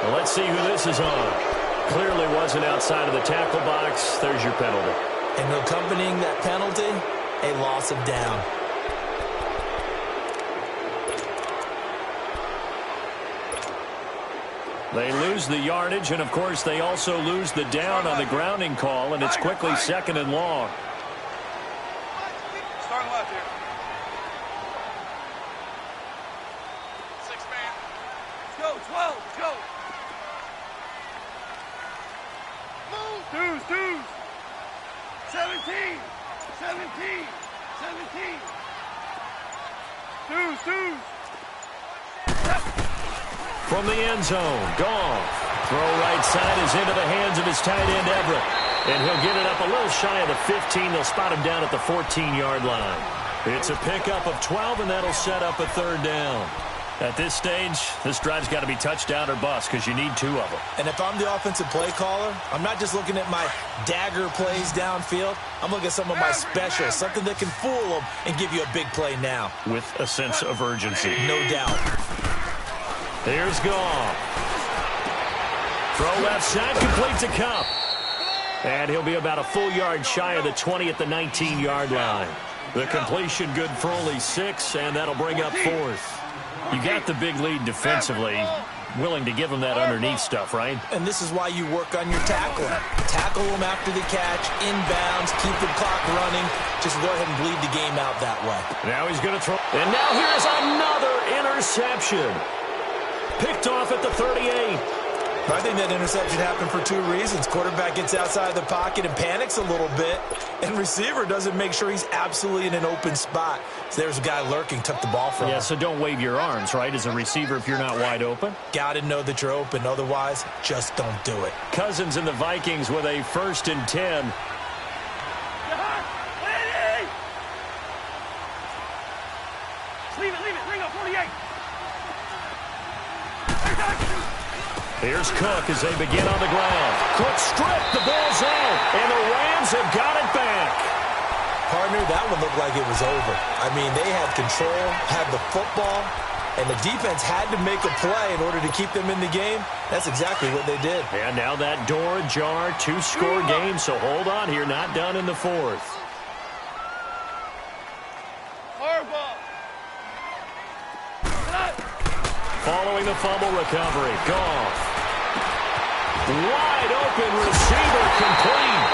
Well, let's see who this is on. Clearly wasn't outside of the tackle box. There's your penalty. And accompanying that penalty, a loss of down. They lose the yardage, and, of course, they also lose the down on the grounding call, and it's quickly 2nd and long. Start left here. 6 man. Let's go, 12, let's go. Move. Twos. 17. Twos. From the end zone, Goff. Throw right side is into the hands of his tight end, Everett. And he'll get it up a little shy of the 15. They'll spot him down at the 14-yard line. It's a pickup of 12, and that'll set up a 3rd down. At this stage, this drive's got to be touchdown or bust because you need 2 of them. And if I'm the offensive play caller, I'm not just looking at my dagger plays downfield. I'm looking at some of my specials, something that can fool them and give you a big play now. With a sense of urgency. No doubt. Here's Goff. Throw left side, completes a cup. And he'll be about a full yard shy of the 20 at the 19-yard line. The completion good for only 6, and that'll bring up 4th. You got the big lead defensively, willing to give them that underneath stuff, right? And this is why you work on your tackling. Tackle them after the catch, inbounds, keep the clock running. Just go ahead and bleed the game out that way. Now he's going to throw. And now here's another interception. Picked off at the 38. I think that interception happened for 2 reasons. Quarterback gets outside the pocket and panics a little bit, and receiver doesn't make sure he's absolutely in an open spot. So there's a guy lurking, took the ball from him. Yeah, so don't wave your arms, right, as a receiver if you're not wide open. Got to know that you're open. Otherwise, just don't do it. Cousins and the Vikings with a 1st and 10. Leave it. Ring up 48. Here's Cook as they begin on the ground. Cook stripped, the ball's out, and the Rams have got it back. Partner, that one looked like it was over. I mean, they had control, had the football, and the defense had to make a play in order to keep them in the game. That's exactly what they did. And now that door ajar, 2-score game, so hold on here, not done in the 4th. Following the fumble recovery, Goff. Wide open receiver complete.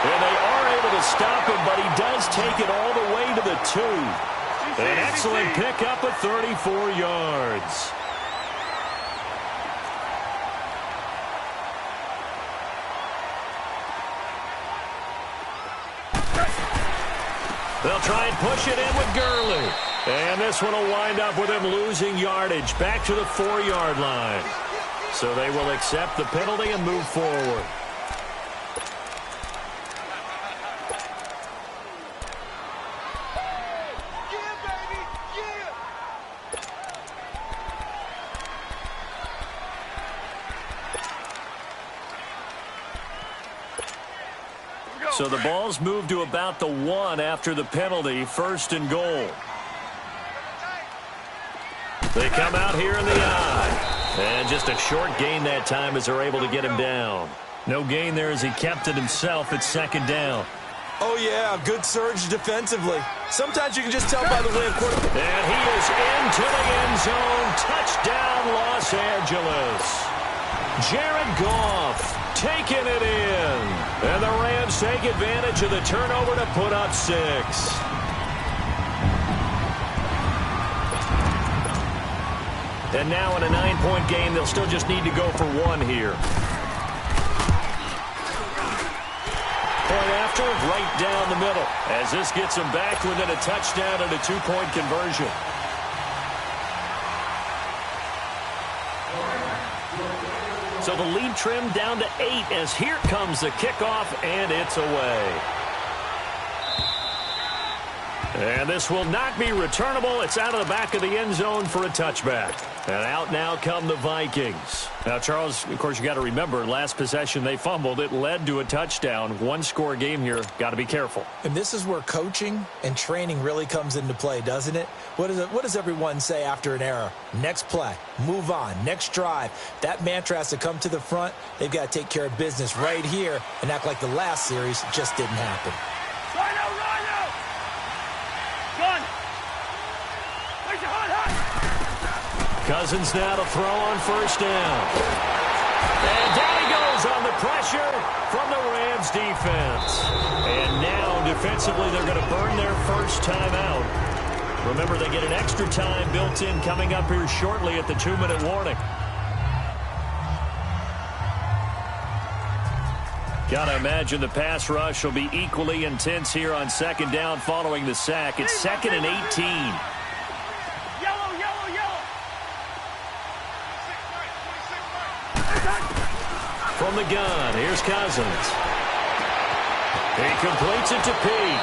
And they are able to stop him, but he does take it all the way to the 2. An excellent pickup of 34 yards. They'll try and push it in with Gurley. And this one will wind up with him losing yardage back to the 4-yard line. So they will accept the penalty and move forward. So the ball's moved to about the 1 after the penalty, 1st and goal. They come out here in the I. And just a short gain that time as they're able to get him down. No gain there as he kept it himself at 2nd down. Oh, yeah, good surge defensively. Sometimes you can just tell by the way a quarterback. And he is into the end zone. Touchdown, Los Angeles. Jared Goff taking it in. And the Rams take advantage of the turnover to put up 6. And now in a 9-point game, they'll still just need to go for 1 here. Point after, right down the middle. As this gets them back within a touchdown and a 2-point conversion. So the lead trimmed down to 8 as here comes the kickoff, and it's away. And this will not be returnable. It's out of the back of the end zone for a touchback. And out now come the Vikings. Now, Charles, of course, you got to remember, last possession they fumbled. It led to a touchdown. 1-score game here. Got to be careful. And this is where coaching and training really comes into play, doesn't it? What does everyone say after an error? Next play, move on, next drive. That mantra has to come to the front. They've got to take care of business right here and act like the last series just didn't happen. Cousins now to throw on 1st down. And down he goes on the pressure from the Rams defense. And now defensively they're going to burn their first timeout. Remember, they get an extra time built in coming up here shortly at the 2-minute warning. Gotta imagine the pass rush will be equally intense here on 2nd down following the sack. It's 2nd and 18. From the gun, here's Cousins. He completes it to Pete.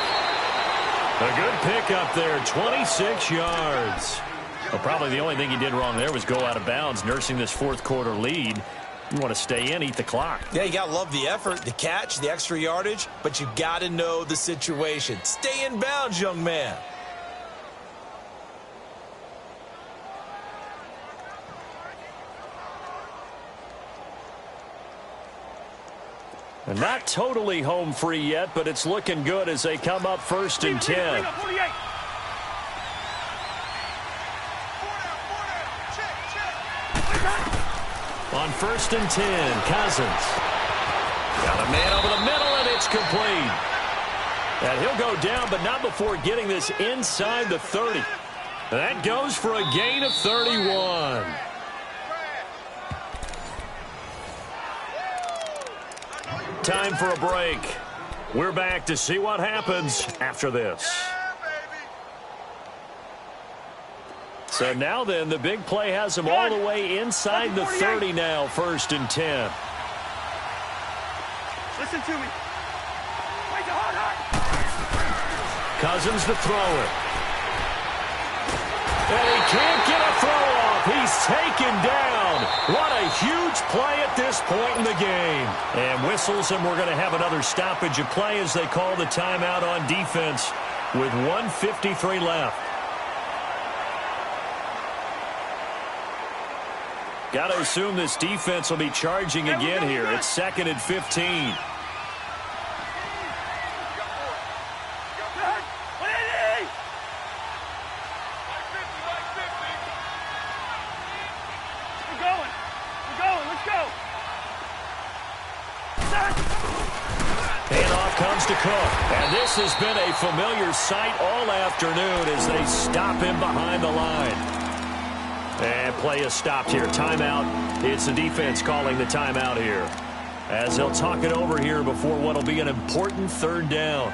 A good pickup there, 26 yards. Well, probably the only thing he did wrong there was go out of bounds, nursing this 4th-quarter lead. You want to stay in, eat the clock. Yeah, you got to love the effort, the catch, the extra yardage, but you got to know the situation. Stay in bounds, young man. And not totally home free yet, but it's looking good as they come up 1st and 10. On 1st and 10, Cousins. Got a man over the middle, and it's complete. And he'll go down, but not before getting this inside the 30. That goes for a gain of 31. Time for a break. We're back to see what happens after this. So now then, the big play has them all the way inside the 30 now, 1st and 10. Listen to me. Cousins to throw it. And he can't get a throw off. He's taken down. What a huge play at this point in the game. And whistles, and we're going to have another stoppage of play as they call the timeout on defense with 1:53 left. Got to assume this defense will be charging again here. It's 2nd and 15. comes to Cook. And this has been a familiar sight all afternoon as they stop him behind the line. And play is stopped here. Timeout. It's the defense calling the timeout here, as they'll talk it over here before what will be an important third down.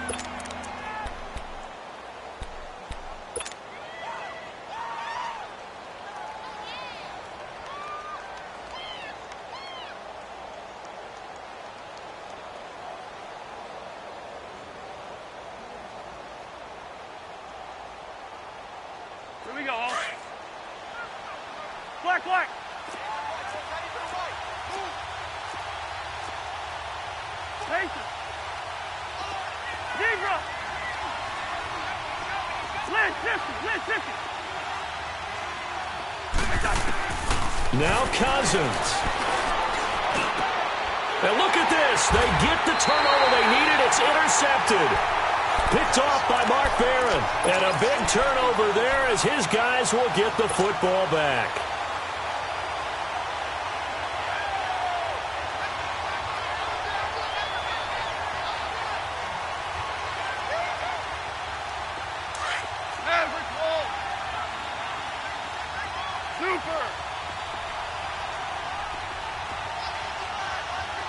Here we go. Black, black. Patient. Negro. Lynn 50. Now Cousins. And look at this. They get the turnover they needed. It's intercepted. Picked off by Mark Barron. And a big turnover there as his guys will get the football back. Maverick ball. Super.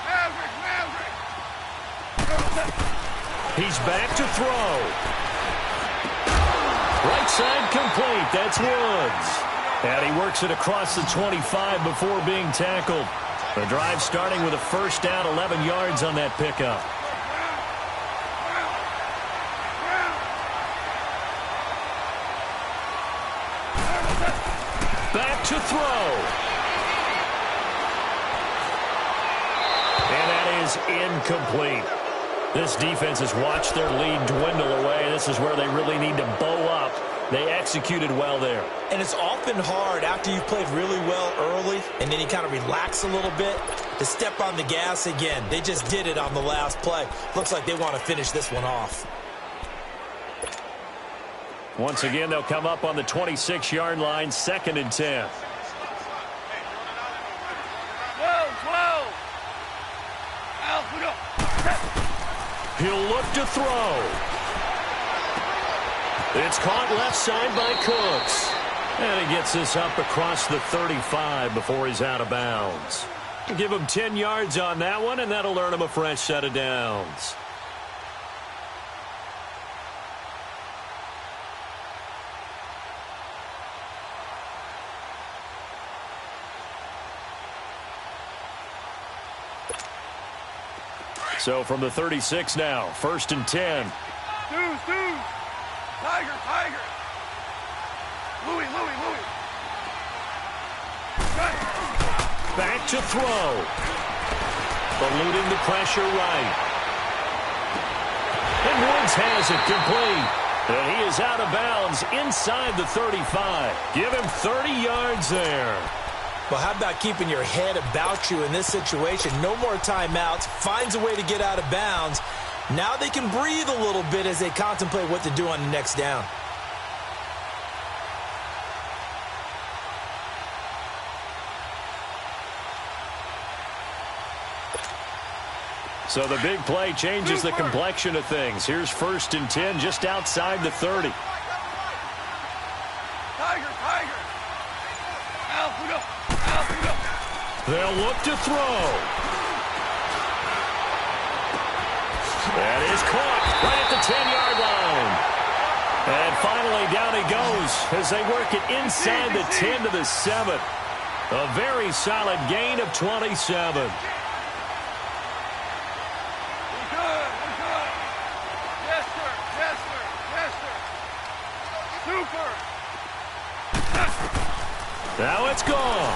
Maverick. He's back to throw. Right side complete. That's Woods. And he works it across the 25 before being tackled. The drive starting with a first down, 11 yards on that pickup. Back to throw. And that is incomplete. This defense has watched their lead dwindle away. This is where they really need to bow up. They executed well there. And it's often hard after you've played really well early and then you kind of relax a little bit to step on the gas again. They just did it on the last play. Looks like they want to finish this one off. Once again, they'll come up on the 26-yard line, 2nd and 10. 12. Alpha, go. He'll look to throw. It's caught left side by Cooks. And he gets this up across the 35 before he's out of bounds. Give him 10 yards on that one, and that'll earn him a fresh set of downs. So from the 36 now, 1st and 10. Deuce. Tiger. Louis. Back to throw. Eluding the pressure right. And Woods has it complete. And he is out of bounds inside the 35. Give him 30 yards there. Well, how about keeping your head about you in this situation? No more timeouts. Finds a way to get out of bounds. Now they can breathe a little bit as they contemplate what to do on the next down. So the big play changes the complexion of things. Here's 1st and 10 just outside the 30. Tiger. Alpha, go. They'll look to throw. That is caught right at the 10-yard line. And finally down he goes as they work it inside the 10 to the 7. A very solid gain of 27. We're good. Yes, sir. Super. Now it's gone.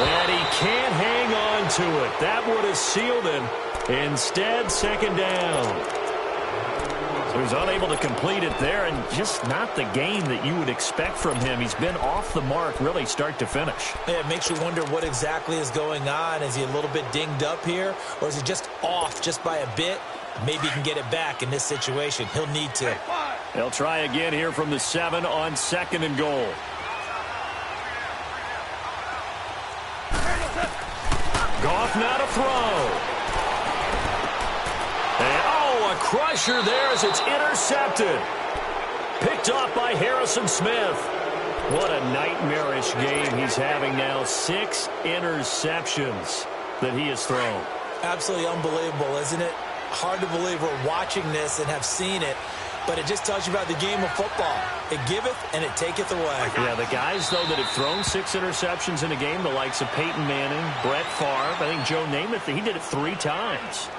And he can't hang on to it. That would have sealed him. Instead, 2nd down. So he's unable to complete it there, and just not the game that you would expect from him. He's been off the mark really start to finish. Yeah, it makes you wonder what exactly is going on. Is he a little bit dinged up here, or is he just off just by a bit? Maybe he can get it back in this situation. He'll need to. They'll try again here from the 7 on 2nd and goal. Goff now to throw. And crusher there as it's intercepted. Picked off by Harrison Smith. What a nightmarish game he's having now. 6 interceptions that he has thrown. Absolutely unbelievable, isn't it? Hard to believe we're watching this and have seen it, but it just tells you about the game of football. It giveth and it taketh away. Yeah, the guys, though, that have thrown 6 interceptions in a game, the likes of Peyton Manning, Brett Favre, I think Joe Namath, he did it 3 times.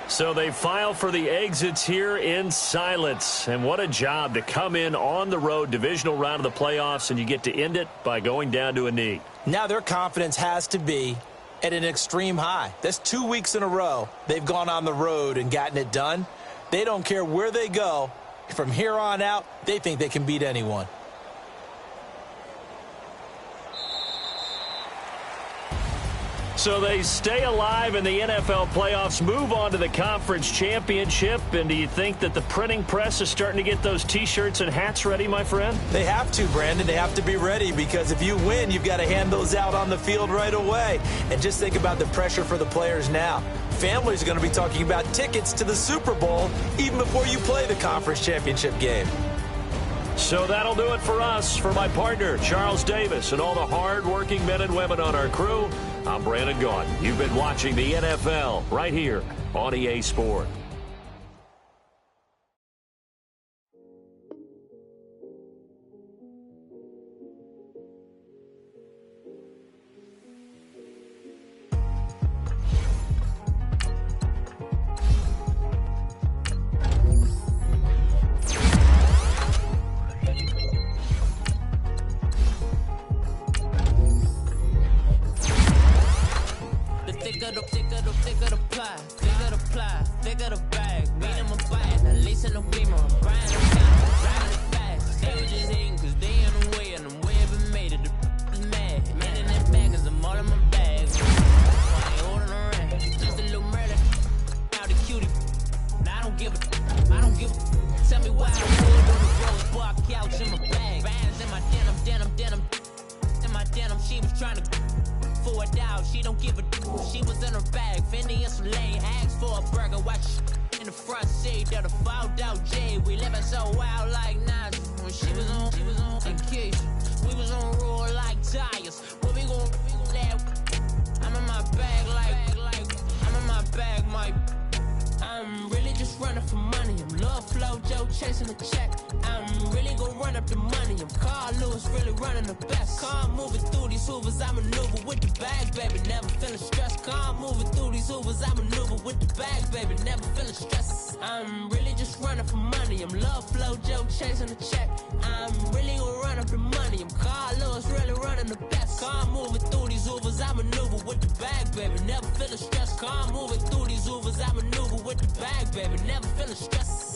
So they file for the exits here in silence. And what a job to come in on the road, divisional round of the playoffs, and you get to end it by going down to a knee. Now their confidence has to be at an extreme high. That's 2 weeks in a row they've gone on the road and gotten it done. They don't care where they go. From here on out, they think they can beat anyone. So they stay alive in the NFL playoffs, move on to the conference championship. And do you think that the printing press is starting to get those T-shirts and hats ready, my friend? They have to, Brandon. They have to be ready because if you win, you've got to hand those out on the field right away. And just think about the pressure for the players now. Families are going to be talking about tickets to the Super Bowl even before you play the conference championship game. So that'll do it for us. For my partner, Charles Davis, and all the hard-working men and women on our crew, I'm Brandon Gaudin. You've been watching the NFL right here on EA Sport.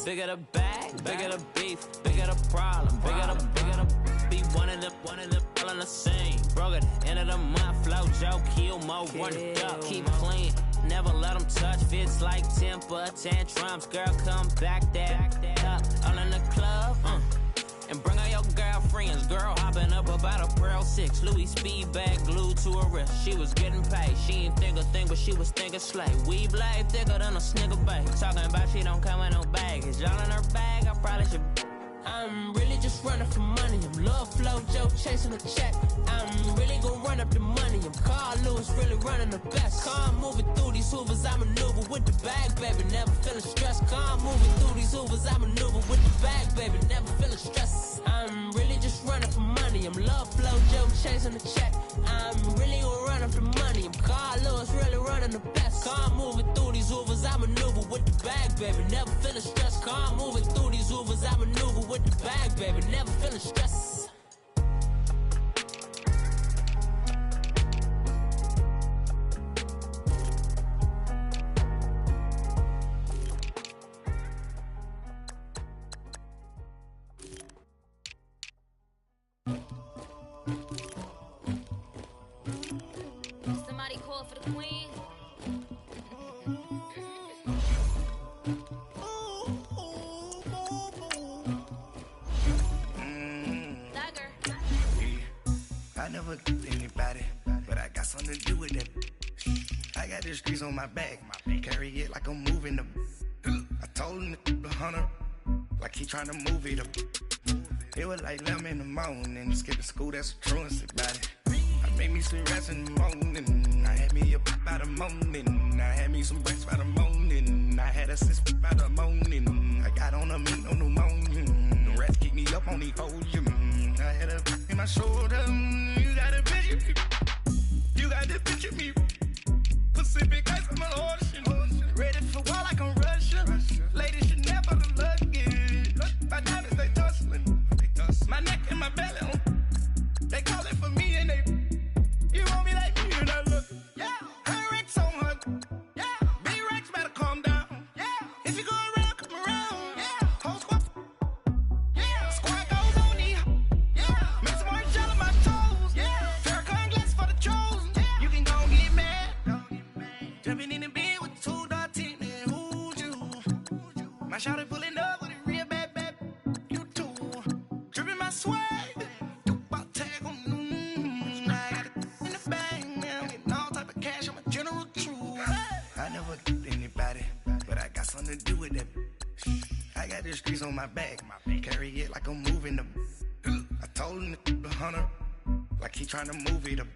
Bigger the bag, bigger the beef, bigger the problem, bigger the be one of the all on the same. Broke at the end of the month, flow Joe, kill more, run it up, keep clean, never let them touch, fits like temper, tantrums, girl come back that up, all in the club, and bring all your girlfriends, girl hopping up about a Pearl 6, Louis speed bag glued to her wrist, she was getting paid, she ain't think a thing, but she was thinking slay, we blade thicker than a Snicker bag, talking about she don't come with no baggage, all in her bag, I probably should. I'm really just running for money. I'm love flow, Joe chasing a check. I'm really gonna run up the money. I'm Carl Lewis, really running the best. Car moving through these hoovers, I maneuver with the bag, baby. Never feeling stressed. Car moving through these hoovers, I maneuver with the bag, baby. Never feeling stressed. I'm really just running for money. I'm love flow, Joe chasing a check. I'm really gonna run up the money. I'm Carl Lewis, really running the best. Car moving through these hoovers, I maneuver with the bag, baby. Never feeling stressed. Car moving through these hoovers, I maneuver with the bag, baby, never feeling stress. Somebody call for the queen. I never killed anybody, but I got something to do with that. I got the streets on my back, carry it like I'm moving the. I told him to 100, like he trying to move it up. It was like 11 in the morning, skipping school, that's a truancy about it. I made me some rest in the morning, I had me a pop by the morning, I had me some breakfast by the morning, I had a six by the morning, I got on a meat on the morning, the rest keep me up on the podium, I had a in my shoulder, you got a picture, you got the picture me, Pacific ice on my ocean, ready for war like I'm Russia, ladies should never the luggage, my diamonds they tussling. My neck and my belly on. They call it for me and they. You want me like me and I look. Yeah. Her Rex on her. Yeah. B-Rex better calm down. Yeah. If you go around, come around. Yeah. Whole squad. Yeah. Squad goes on me. Yeah. Make some orange gel on my toes. Yeah. Farrakhan glass for the chosen. Yeah. You can go and get mad. Jumping in the bed with 2 dark teeth. Man, who's you? My shawty pulling up with a real bad. You too. Dripping my swag. About tag on. I got it in the bag. Man, I'm getting all type of cash. I'm a general true. I never did anybody, but I got something to do with that. I got the streets on my back. Carry it like I'm moving them. I told him to 100, like he trying to move it up.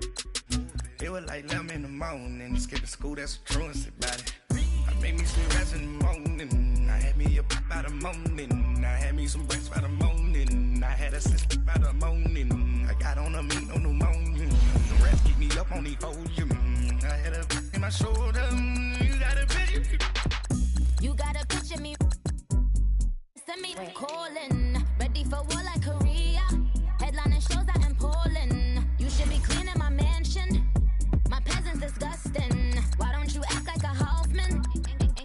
It was like 11 in the morning, skipping school, that's a truancy about it. I made me some rest in the morning, I had me a pop by the morning, I had me some breakfast by the morning, I had a sister by the morning, I got on a meat on the morning, the rest keep me up on the podium, I had a in my shoulder, you got a picture. You gotta picture me. Send me calling. Ready for war like Korea. Headlining shows out in Poland. You should be cleaning my mansion. My peasants disgusting. Why don't you act like a Hoffman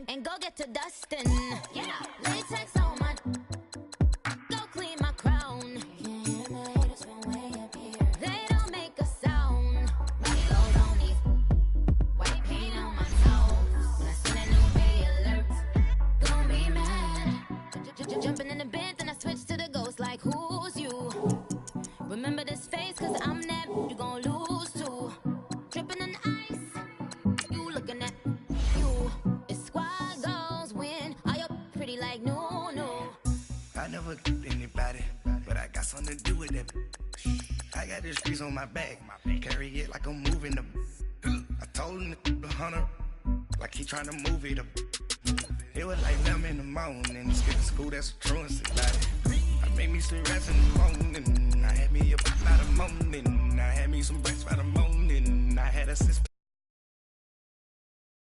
and go get to dustin'? Yeah, latex on my. Go clean my crown. They don't make a sound. Reload on these. White paint on my toes. When I send a new bay alert, gon' be mad. Jumping in the bed, then I switch to the ghost like who's you? Remember this face, cause I'm that you gon' lose too. Dripping in ice, you looking at you. It's squad goals win. Are you pretty like no, no? I never did anybody, but I got something to do with that. I got the streets on my back, carry it like I'm moving them. I told him to 100, like he trying to move it up. It was like 11 in the morning, skipping school, that's a truancy about it. I made me some rest in the morning, I had me a pop by the morning, I had me some breakfast by the morning, I had a sister